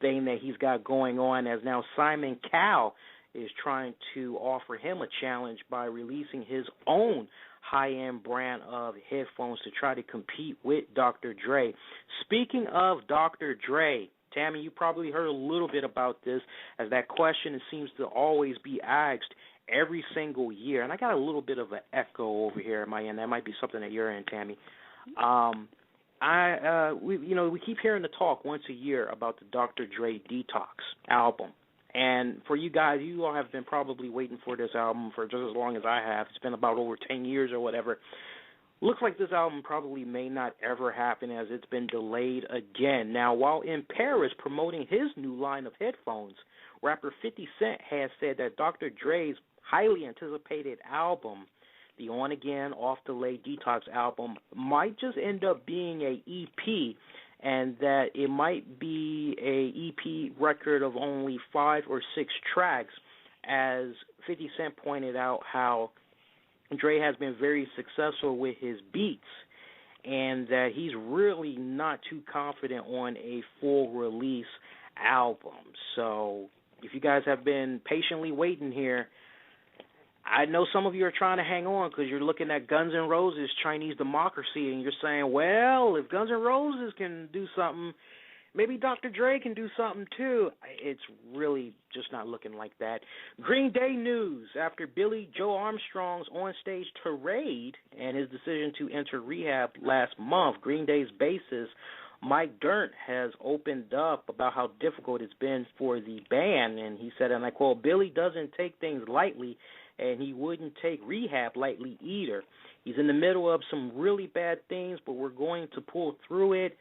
thing that he's got going on, as now Simon Cowell is trying to offer him a challenge by releasing his own high-end brand of headphones to try to compete with Dr. Dre. Speaking of Dr. Dre, Tammy, you probably heard a little bit about this, as that question seems to always be asked every single year. And I got a little bit of an echo over here at my end. That might be something that you're in, Tammy. We keep hearing the talk once a year about the Dr. Dre Detox album. And for you guys, you all have been probably waiting for this album for just as long as I have. It's been about over 10 years or whatever. Looks like this album probably may not ever happen, as it's been delayed again. Now, while in Paris promoting his new line of headphones, rapper 50 Cent has said that Dr. Dre's highly anticipated album, the On Again, Off Delay Detox album, might just end up being a EP, and that it might be a EP record of only 5 or 6 tracks, as 50 Cent pointed out how Dre has been very successful with his beats, and that he's really not too confident on a full release album. So if you guys have been patiently waiting here, I know some of you are trying to hang on because you're looking at Guns N' Roses, Chinese Democracy, and you're saying, well, if Guns N' Roses can do something, Maybe Dr. Dre can do something too. It's really just not looking like that. Green Day news after Billy Joe Armstrong's on-stage tirade and his decision to enter rehab last month. Green Day's bassist Mike Dirnt has opened up about how difficult it's been for the band, and he said, and I quote, "Billy doesn't take things lightly, and he wouldn't take rehab lightly either. He's in the middle of some really bad things, but we're going to pull through it.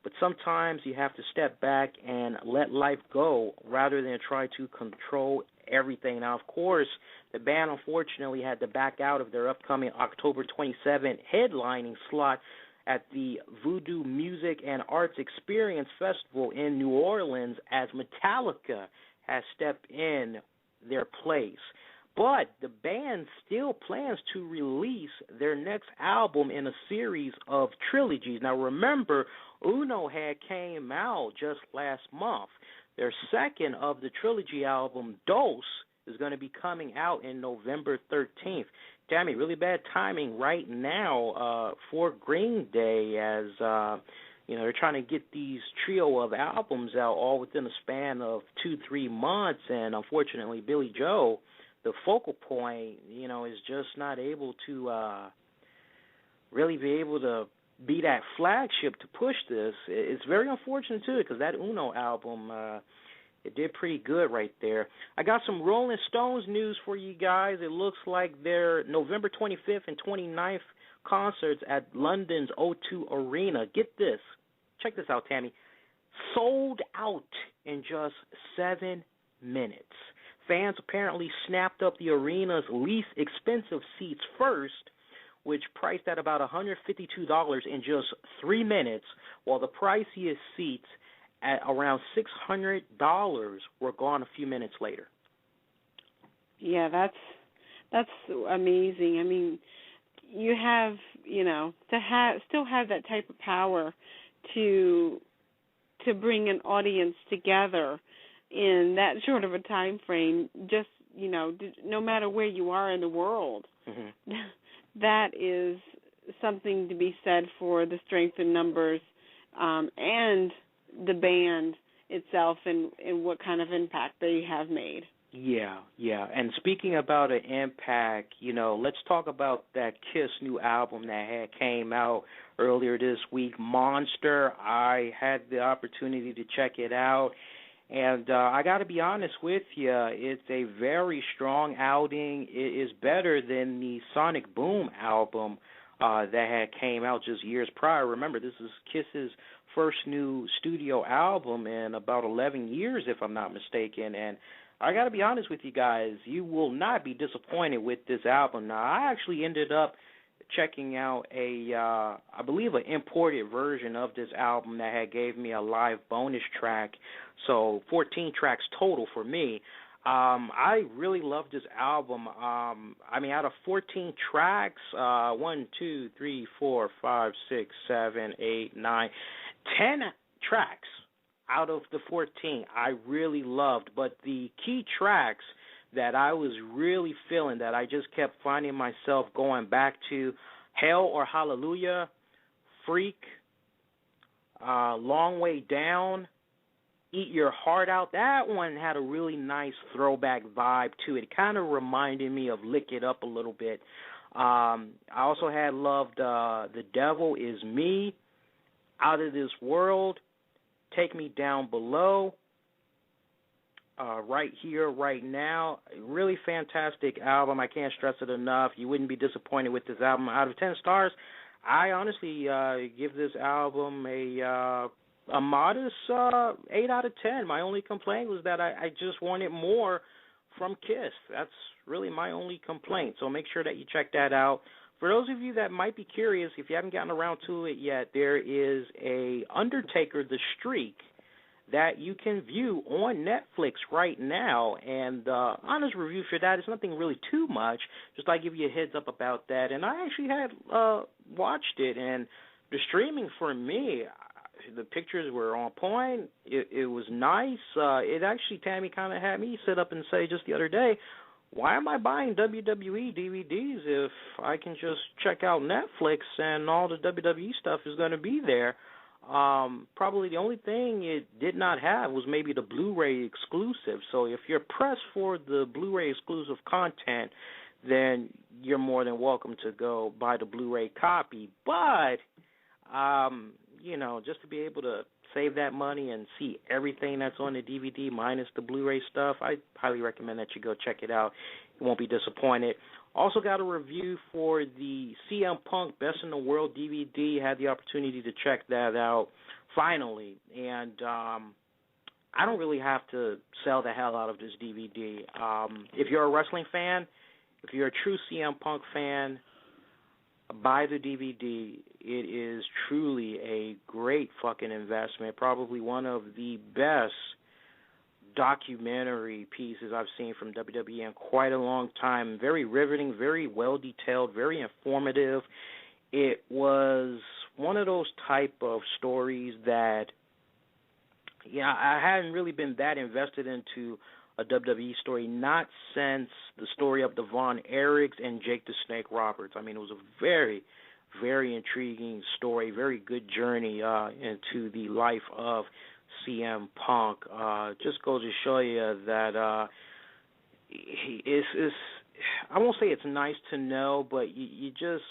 But sometimes you have to step back and let life go rather than try to control everything." Now, of course, the band unfortunately had to back out of their upcoming October 27th headlining slot at the Voodoo Music and Arts Experience Festival in New Orleans as Metallica has stepped in their place. But the band still plans to release their next album in a series of trilogies. Now, remember, Uno had came out just last month. Their second of the trilogy album, Dose, is going to be coming out in November 13th. Tammy, really bad timing right now for Green Day as, they're trying to get these trio of albums out all within a span of 2-3 months, and unfortunately Billy Joe, the focal point, is just not able to really be able to be that flagship to push this. It's very unfortunate, too, because that Uno album, it did pretty good right there. I got some Rolling Stones news for you guys. It looks like their November 25th and 29th concerts at London's O2 Arena. Get this. Check this out, Tammy. Sold out in just 7 minutes. Fans apparently snapped up the arena's least expensive seats first, which priced at about $152 in just 3 minutes, while the priciest seats at around $600 were gone a few minutes later. Yeah, that's amazing. I mean, you have, still have that type of power to bring an audience together in that short of a time frame, just, no matter where you are in the world. Mm-hmm. That is something to be said for the strength in numbers and the band itself and what kind of impact they have made. Yeah. And speaking about an impact, let's talk about that Kiss new album that had came out earlier this week, Monster. I had the opportunity to check it out. And I got to be honest with you, it's a very strong outing. It is better than the Sonic Boom album that had came out just years prior. Remember, this is Kiss's first new studio album in about 11 years, if I'm not mistaken. And I got to be honest with you guys, you will not be disappointed with this album. Now, I actually ended up checking out I believe an imported version of this album that had gave me a live bonus track. So 14 tracks total for me. I really love this album. Out of 14 tracks, 1, 2, 3, 4, 5, 6, 7, 8, 9, 10 tracks out of the 14 I really loved. But the key tracks that I was really feeling, that I just kept finding myself going back to, Hell or Hallelujah, Freak, Long Way Down, Eat Your Heart Out. That one had a really nice throwback vibe to it. It kind of reminded me of Lick It Up a little bit. I also had loved The Devil Is Me, Out of This World, Take Me Down Below, Right Here, Right Now. Really fantastic album. I can't stress it enough. You wouldn't be disappointed with this album. Out of 10 stars, I honestly give this album a modest 8 out of 10. My only complaint was that I just wanted more from Kiss. That's really my only complaint. So make sure that you check that out. For those of you that might be curious, if you haven't gotten around to it yet, there is a Undertaker The Streak that you can view on Netflix right now. And honest review for that is nothing really too much. Just I give you a heads up about that. And I actually had watched it, and the streaming for me, the pictures were on point. It was nice. It actually, Tammy, kind of had me sit up and say just the other day, why am I buying WWE DVDs if I can just check out Netflix and all the WWE stuff is going to be there? Probably the only thing it did not have was maybe the Blu-ray exclusive. So if you're pressed for the Blu-ray exclusive content, then you're more than welcome to go buy the Blu-ray copy. But, just to be able to save that money and see everything that's on the DVD minus the Blu-ray stuff, I highly recommend that you go check it out. You won't be disappointed. Also got a review for the CM Punk Best in the World DVD. Had the opportunity to check that out finally. And I don't really have to sell the hell out of this DVD. If you're a wrestling fan, if you're a true CM Punk fan, buy the DVD. It is truly a great fucking investment. Probably one of the best documentary pieces I've seen from WWE in quite a long time. Very riveting, very well detailed, very informative. It was one of those type of stories that, I hadn't really been that invested into a WWE story, not since the story of the Von Erichs and Jake the Snake Roberts. I mean, it was a very, very intriguing story, very good journey into the life of CM Punk. Just goes to show you that I won't say it's nice to know, but you just,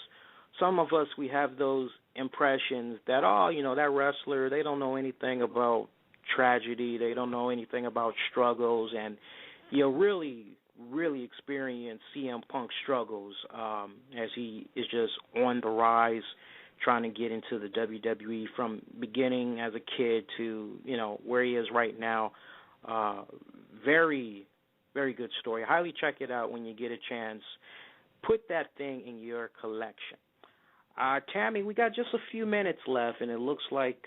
some of us, we have those impressions that, that wrestler, they don't know anything about tragedy, they don't know anything about struggles, and really, really experience CM Punk's struggles as he is just on the rise, trying to get into the WWE from beginning as a kid to, where he is right now. Very, very good story. Highly check it out when you get a chance. Put that thing in your collection. Tammy, we got just a few minutes left, and it looks like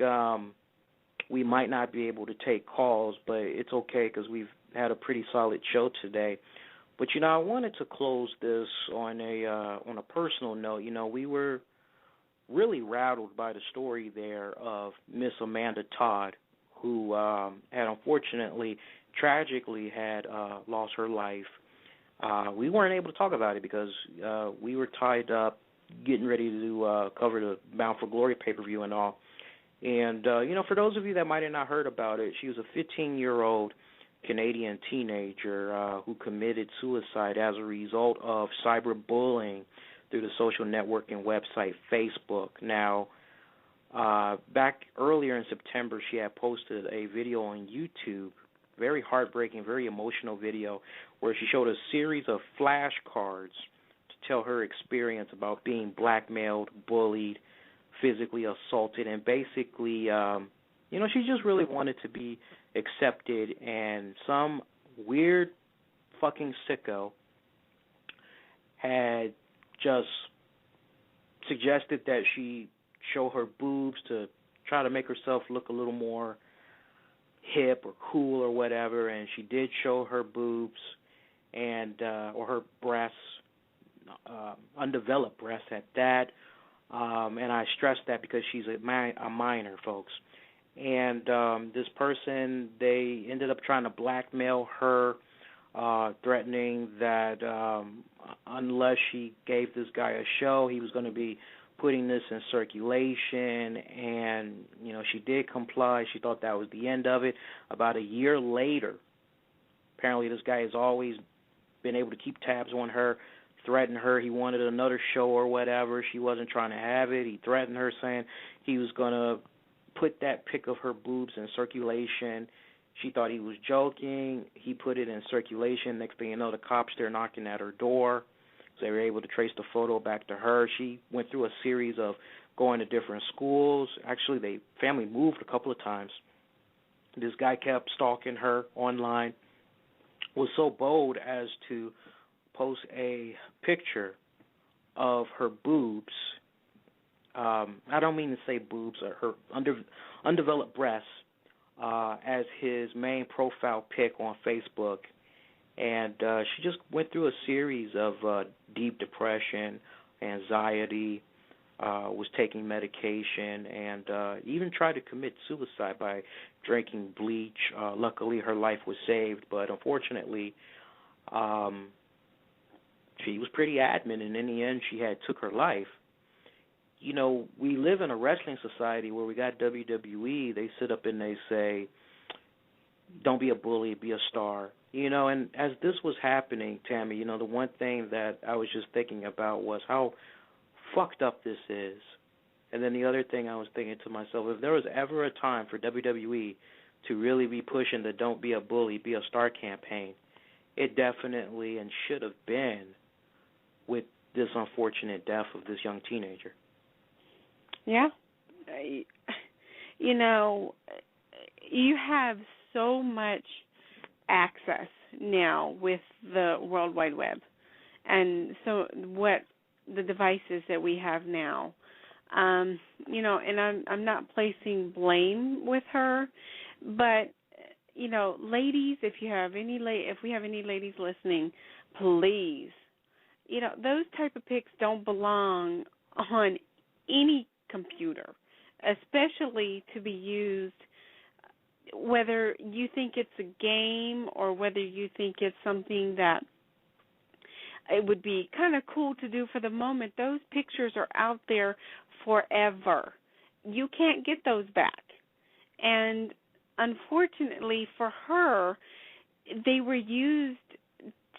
we might not be able to take calls, but it's okay because we've had a pretty solid show today. But, I wanted to close this on a personal note. We were really rattled by the story there of Miss Amanda Todd, who had unfortunately, tragically had lost her life. We weren't able to talk about it because we were tied up getting ready to cover the Bound for Glory pay-per-view and all. And, for those of you that might have not heard about it, she was a 15-year-old Canadian teenager who committed suicide as a result of cyberbullying through the social networking website Facebook. Now, back earlier in September, she had posted a video on YouTube, very heartbreaking, very emotional video, where she showed a series of flashcards to tell her experience about being blackmailed, bullied, physically assaulted, and basically, she just really wanted to be accepted, and some weird fucking sicko had just suggested that she show her boobs to try to make herself look a little more hip or cool or whatever, and she did show her boobs and or her breasts, undeveloped breasts at that. And I stress that because she's a minor, folks. And this person, they ended up trying to blackmail her, threatening that unless she gave this guy a show, he was going to be putting this in circulation. And, she did comply. She thought that was the end of it. About a year later, apparently this guy has always been able to keep tabs on her, threatened her. He wanted another show or whatever. She wasn't trying to have it. He threatened her, saying he was going to put that pic of her boobs in circulation. She thought he was joking. He put it in circulation. Next thing you know, the cops, they're knocking at her door. So they were able to trace the photo back to her. She went through a series of going to different schools. Actually, they family moved a couple of times. This guy kept stalking her online, was so bold as to post a picture of her boobs. I don't mean to say boobs, or her undeveloped breasts, as his main profile pic on Facebook. And she just went through a series of deep depression, anxiety, was taking medication, and even tried to commit suicide by drinking bleach. Luckily, her life was saved, but unfortunately, she was pretty adamant, and in the end, she took her life. we live in a wrestling society where we got WWE. They sit up and they say, don't be a bully, be a star. And as this was happening, Tammy, the one thing that I was just thinking about was how fucked up this is. And then the other thing I was thinking to myself, if there was ever a time for WWE to really be pushing the don't be a bully, be a star campaign, it definitely and should have been with this unfortunate death of this young teenager. Yeah. You have so much access now with the World Wide Web, and so what the devices that we have now, and I'm not placing blame with her, but ladies, if we have any ladies listening, please, those type of pics don't belong on any computer, especially to be used, whether you think it's a game or whether you think it's something that it would be kind of cool to do for the moment. Those pictures are out there forever. You can't get those back. And unfortunately for her, they were used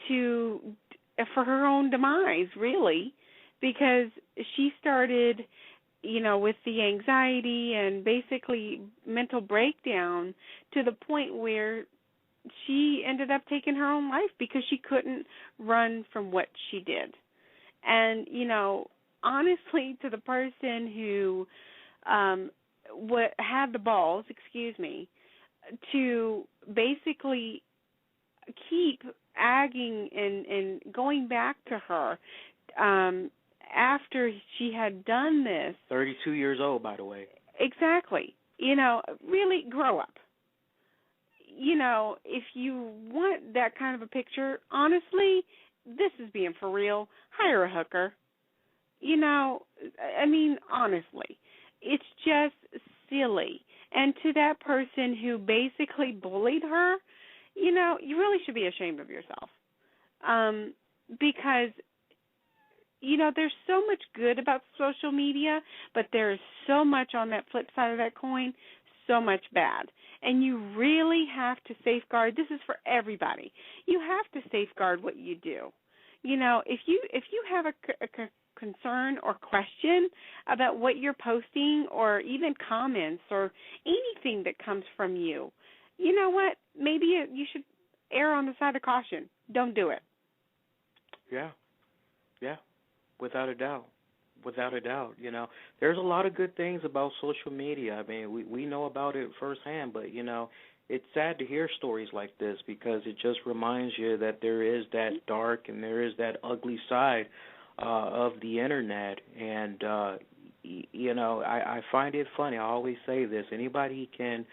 for her own demise, really, because she started with the anxiety and basically mental breakdown to the point where she ended up taking her own life because she couldn't run from what she did. And, honestly, to the person who had the balls, to basically keep agging and going back to her, after she had done this. 32 years old, by the way. Exactly. Really grow up. If you want that kind of a picture, honestly, this is being for real. Hire a hooker. Honestly, it's just silly. And to that person who basically bullied her, you really should be ashamed of yourself. Because there's so much good about social media, but there's so much on that flip side of that coin, so much bad. And you really have to safeguard. This is for everybody. You have to safeguard what you do. If you have a concern or question about what you're posting or even comments or anything that comes from you, you know what? Maybe you should err on the side of caution. Don't do it. Yeah. Without a doubt. There's a lot of good things about social media. We know about it firsthand, but, it's sad to hear stories like this because it just reminds you that there is that dark and there is that ugly side of the Internet. And, I find it funny. I always say this. Anybody can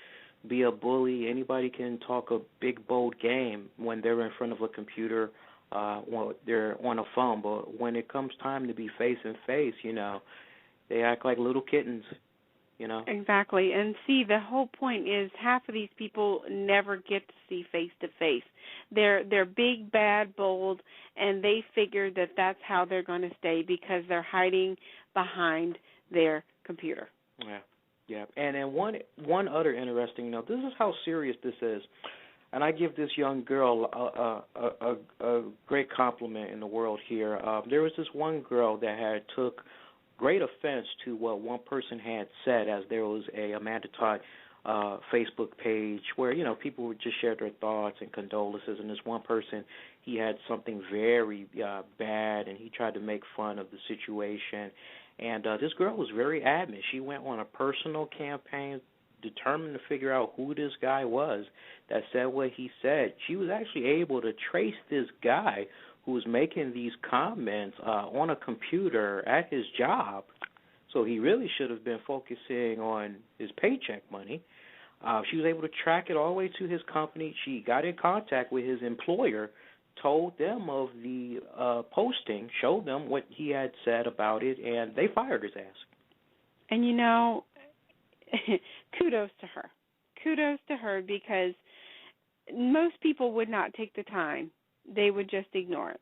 be a bully. Anybody can talk a big, bold game when they're in front of a computer, when they're on a phone, but when it comes time to be face and face, they act like little kittens, Exactly. And see, the whole point is half of these people never get to see face to face. They're big, bad, bold, and they figure that that's how they're going to stay because they're hiding behind their computer. Yeah. And then one other interesting note. This is how serious this is. And I give this young girl a great compliment in the world here. There was this one girl that had took great offense to what one person had said, as there was a Amanda Todd Facebook page where, people would just share their thoughts and condolences. And this one person, he had something very bad, and he tried to make fun of the situation. And this girl was very adamant. She went on a personal campaign determined to figure out who this guy was that said what he said. She was actually able to trace this guy who was making these comments on a computer at his job. So he really should have been focusing on his paycheck money. She was able to track it all the way to his company. She got in contact with his employer, told them of the posting, showed them what he had said about it, and they fired his ass. And kudos to her. Kudos to her, because most people would not take the time. They would just ignore it.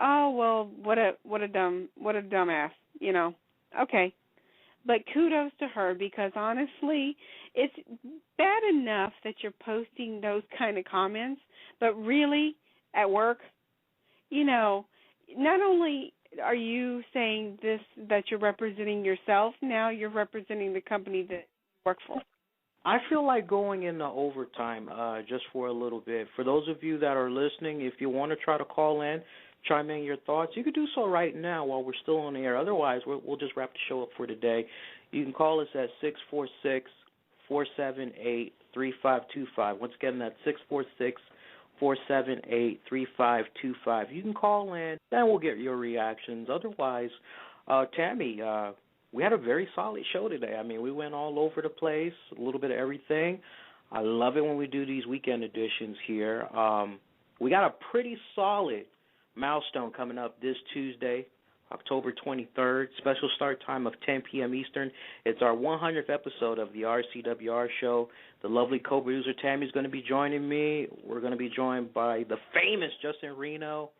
Oh well, what a dumbass. Okay. But kudos to her, because honestly, it's bad enough that you're posting those kind of comments, but really, at work, not only are you saying this, that you're representing yourself, now you're representing the company that you work for. I feel like going into overtime just for a little bit. For those of you that are listening, if you want to try to call in, chime in your thoughts, you can do so right now while we're still on the air. Otherwise, we'll just wrap the show up for today. You can call us at 646-478-3525. Once again, that's 646-478-3525. You can call in, then we'll get your reactions. Otherwise, Tammy, we had a very solid show today. I mean, we went all over the place, a little bit of everything. I love it when we do these weekend editions here. We got a pretty solid milestone coming up this Tuesday, October 23rd, special start time of 10 p.m. Eastern. It's our 100th episode of the RCWR Show. The lovely co-producer Tammy is going to be joining me. We're going to be joined by the famous Justin Reno.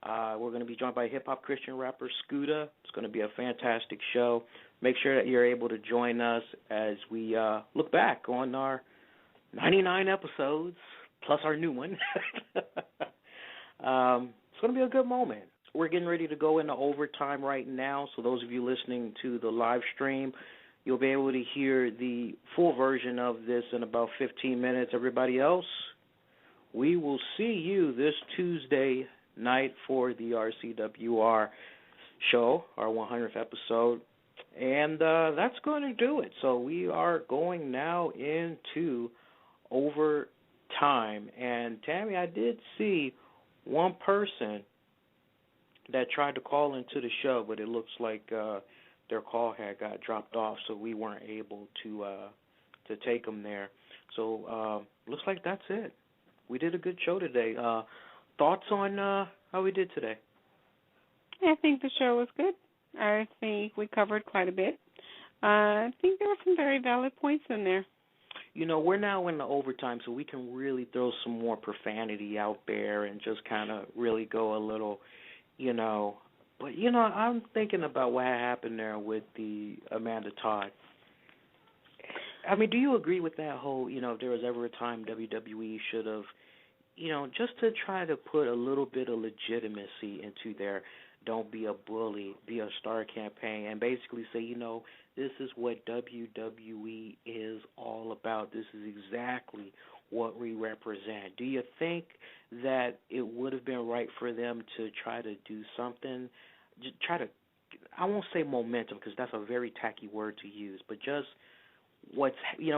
We're going to be joined by hip-hop Christian rapper Scooter. It's going to be a fantastic show. Make sure that you're able to join us as we look back on our 99 episodes, plus our new one. It's going to be a good moment. We're getting ready to go into overtime right now, so those of you listening to the live stream, you'll be able to hear the full version of this in about 15 minutes. Everybody else, we will see you this Tuesday night for the RCWR show, our 100th episode, and that's going to do it. So we are going now into overtime, and Tammy, I did see one person that tried to call into the show, but it looks like their call had got dropped off, so we weren't able to take them there. So looks like that's it. We did a good show today. Thoughts on how we did today? I think the show was good. I think we covered quite a bit. I think there were some very valid points in there. We're now in the overtime, so we can really throw some more profanity out there and just kind of really go a little, But, I'm thinking about what happened there with the Amanda Todd. I mean, do you agree with that whole, if there was ever a time WWE should have, just to try to put a little bit of legitimacy into their Don't Be a Bully, Be a Star campaign, and basically say, this is what WWE is all about. This is exactly what we represent. Do you think that it would have been right for them to try to do something, I won't say momentum because that's a very tacky word to use, but just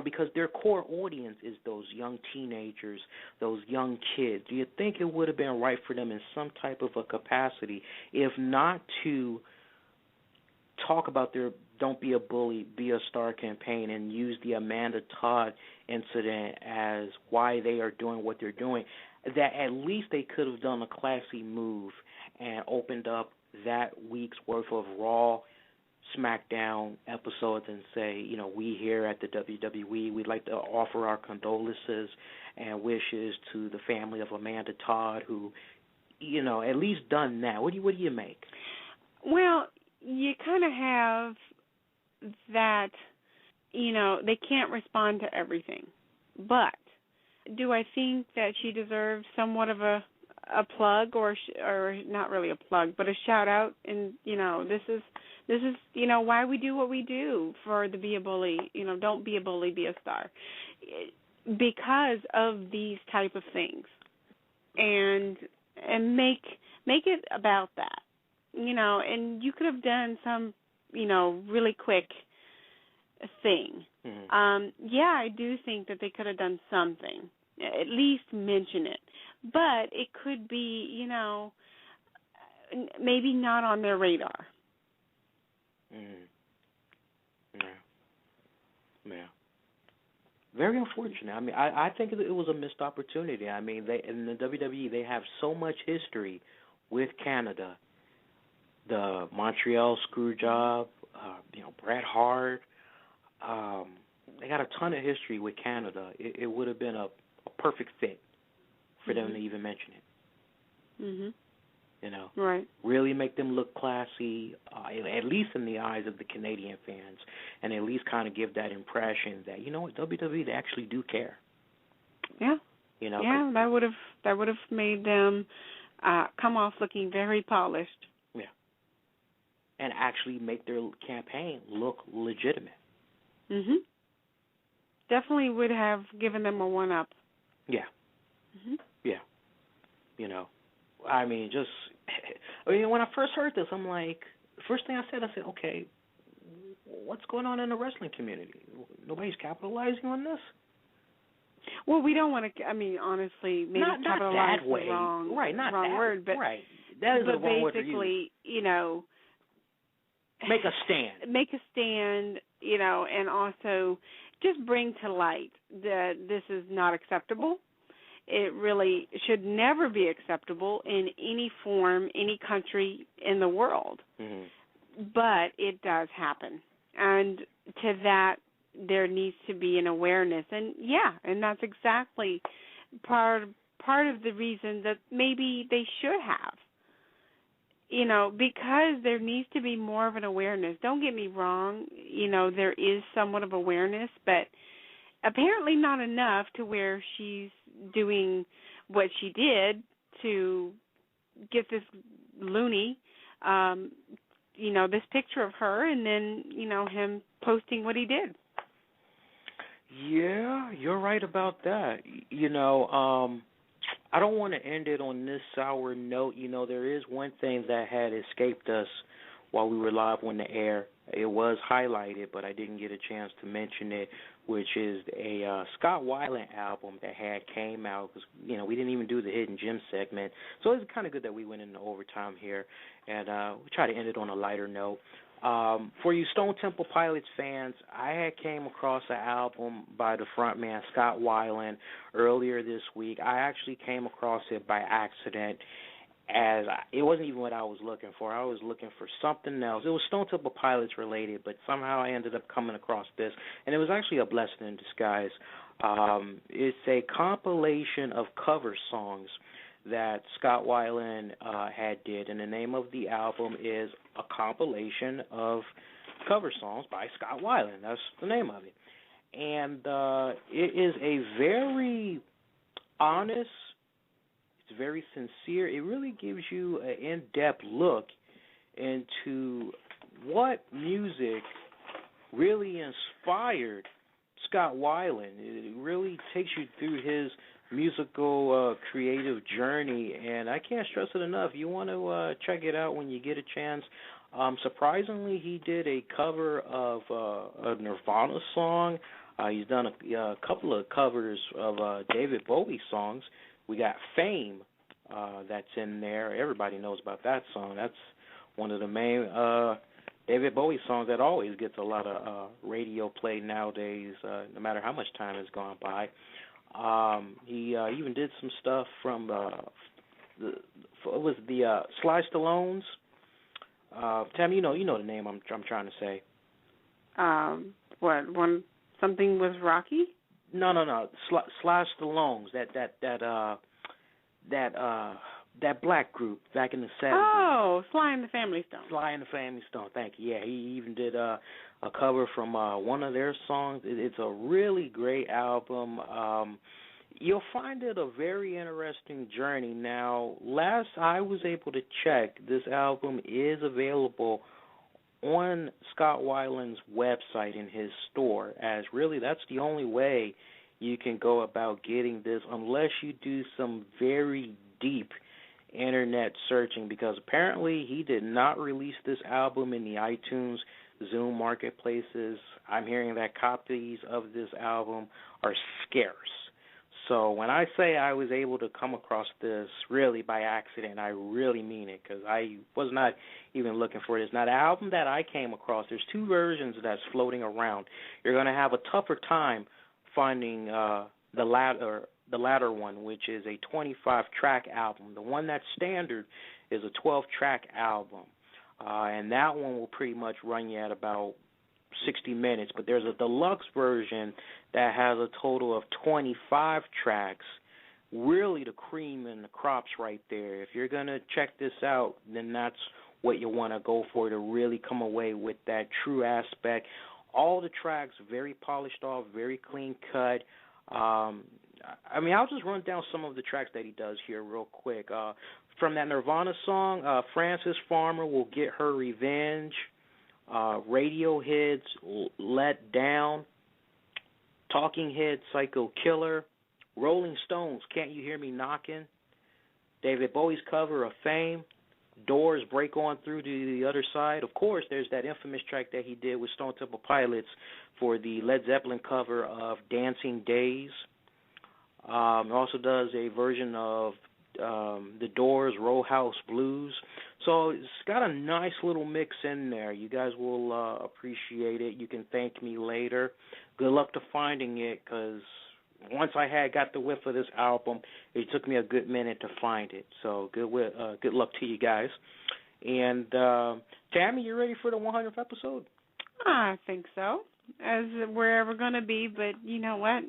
because their core audience is those young teenagers, those young kids. Do you think it would have been right for them in some type of a capacity, if not to talk about their Don't Be a Bully, Be a Star campaign and use the Amanda Todd incident as why they are doing what they're doing, that at least they could have done a classy move and opened up that week's worth of Raw, Smackdown episodes and say, we here at the WWE, we'd like to offer our condolences and wishes to the family of Amanda Todd, who, at least done that. What do you make? Well, you kind of have that, they can't respond to everything. But do I think that she deserves somewhat of a plug or not really a plug, but a shout out? And, this is why we do what we do for the Be a Bully, Don't Be a Bully, Be a Star, because of these type of things, and make it about that, and you could have done some, really quick thing. Mm-hmm. I do think that they could have done something, at least mention it, but it could be, maybe not on their radar. Yeah. Very unfortunate. I mean, I think it was a missed opportunity. I mean, in the WWE, they have so much history with Canada. The Montreal Screwjob, Bret Hart. They got a ton of history with Canada. It would have been a perfect fit for them to even mention it. You know, right? Really make them look classy, at least in the eyes of the Canadian fans, and at least kind of give that impression that, you know what, WWE, they actually do care. Yeah. You know. Yeah, that would have made them come off looking very polished. Yeah. And actually make their campaign look legitimate. Mhm. Definitely would have given them a one-up. Yeah. Mhm. Yeah. You know, I mean, when I first heard this, I'm like, first thing I said, okay, what's going on in the wrestling community? Nobody's capitalizing on this? Well, we don't want to, I mean, honestly, maybe not capitalize that way. the wrong, right, not wrong that, word, but, right. That is the wrong word to use. basically, you know, make a stand. Make a stand, you know, and also just bring to light that this is not acceptable. It really should never be acceptable in any form, any country in the world. Mm-hmm. But it does happen. And to that, there needs to be an awareness. And, and that's exactly part of the reason that maybe they should have. You know, because there needs to be more of an awareness. Don't get me wrong, you know, there is somewhat of awareness, but apparently not enough to where she's doing what she did to get this loony, you know, this picture of her and then, you know, him posting what he did. Yeah, you're right about that. You know, I don't want to end it on this sour note. You know, there is one thing that had escaped us while we were live on the air. It was highlighted, but I didn't get a chance to mention it, which is a Scott Weiland album that had came out. Because, you know, we didn't even do the Hidden Gem segment. So it's kind of good that we went into overtime here. And we try to end it on a lighter note. For you Stone Temple Pilots fans, I had came across an album by the frontman Scott Weiland earlier this week. I actually came across it by accident, as it wasn't even what I was looking for. I was looking for something else. It was Stone Temple Pilots related, but somehow I ended up coming across this, and it was actually a blessing in disguise. It's a compilation of cover songs that Scott Weiland had did, and the name of the album is A Compilation of Cover Songs by Scott Weiland. That's the name of it. And it is a very honest, it's very sincere. It really gives you an in-depth look into what music really inspired Scott Weiland. It really takes you through his musical creative journey, and I can't stress it enough. You want to check it out when you get a chance. Surprisingly, he did a cover of a Nirvana song. He's done a couple of covers of David Bowie songs. We got Fame that's in there. Everybody knows about that song. That's one of the main David Bowie songs that always gets a lot of radio play nowadays, no matter how much time has gone by. He even did some stuff from the Sly Stallones. Tammy, you know the name I'm trying to say. What, one something was Rocky? No. Sly Stallones. That black group back in the 70s. Oh, Sly and the Family Stone. Sly and the Family Stone. Thank you. Yeah, he even did a cover from one of their songs. It's a really great album. You'll find it a very interesting journey. Now, last I was able to check, this album is available on Scott Weiland's website in his store, as really that's the only way you can go about getting this unless you do some very deep internet searching, because apparently he did not release this album in the iTunes, Zoom marketplaces. I'm hearing that copies of this album are scarce. So when I say I was able to come across this really by accident, I really mean it, because I was not even looking for this. Now, the album that I came across, there's two versions that's floating around. You're going to have a tougher time finding the latter one, which is a 25-track album. The one that's standard is a 12-track album, and that one will pretty much run you at about 60 minutes. But there's a deluxe version that has a total of 25 tracks, really the cream and the crops right there. If you're going to check this out, then that's what you want to go for, to really come away with that true aspect. All the tracks very polished off, very clean cut. I mean, I'll just run down some of the tracks that he does here real quick. From that Nirvana song, Frances Farmer Will Get Her Revenge, Radiohead's Let Down, Talking Heads' Psycho Killer, Rolling Stones' Can't You Hear Me Knocking, David Bowie's cover of Fame, Doors' Break On Through to the Other Side. Of course, there's that infamous track that he did with Stone Temple Pilots for the Led Zeppelin cover of Dancing Days. He also does a version of the Doors' Row House Blues. So it's got a nice little mix in there. You guys will appreciate it. You can thank me later. Good luck to finding it, because once I got the whiff of this album, it took me a good minute to find it. So good luck to you guys. And Tammy, you ready for the 100th episode? I think so, as we're ever going to be. But you know what?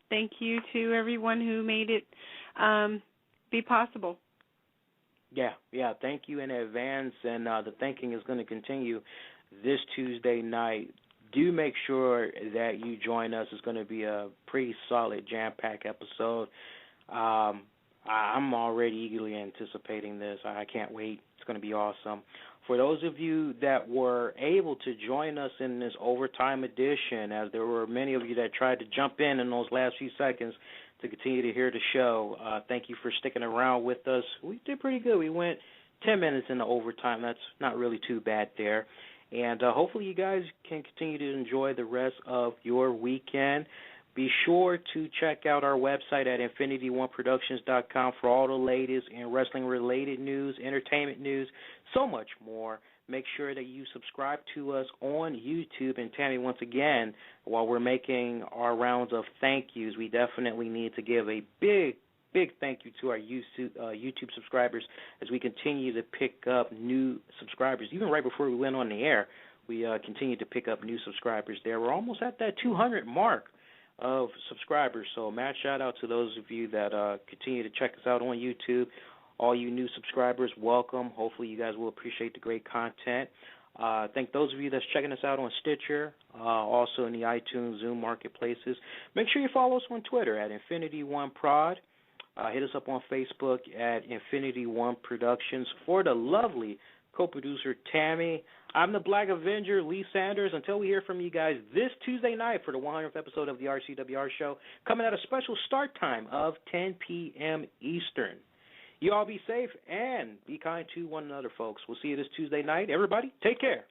Thank you to everyone who made it be possible. Yeah. Thank you in advance, and the thanking is going to continue this Tuesday night. Do make sure that you join us. It's going to be a pretty solid, jam-packed episode. I'm already eagerly anticipating this. I can't wait. It's going to be awesome. For those of you that were able to join us in this overtime edition, as there were many of you that tried to jump in those last few seconds to continue to hear the show, thank you for sticking around with us. We did pretty good. We went 10 minutes into overtime. That's not really too bad there. And hopefully you guys can continue to enjoy the rest of your weekend. Be sure to check out our website at InfinityOneProductions.com for all the latest in wrestling-related news, entertainment news, so much more. Make sure that you subscribe to us on YouTube. And Tammy, once again, while we're making our rounds of thank yous, we definitely need to give a big thank you to our YouTube subscribers as we continue to pick up new subscribers. Even right before we went on the air, we continued to pick up new subscribers there. We're almost at that 200 mark of subscribers. So mad shout out to those of you that continue to check us out on YouTube. All you new subscribers, welcome. Hopefully you guys will appreciate the great content. Thank those of you that's checking us out on Stitcher, also in the iTunes, Zoom marketplaces. Make sure you follow us on Twitter at Infinity1Prod. Hit us up on Facebook at Infinity One Productions. For the lovely co-producer Tammy, I'm the Black Avenger, Lee Sanders. Until we hear from you guys this Tuesday night for the 100th episode of the RCWR Show, coming at a special start time of 10 p.m. Eastern. You all be safe and be kind to one another, folks. We'll see you this Tuesday night. Everybody, take care.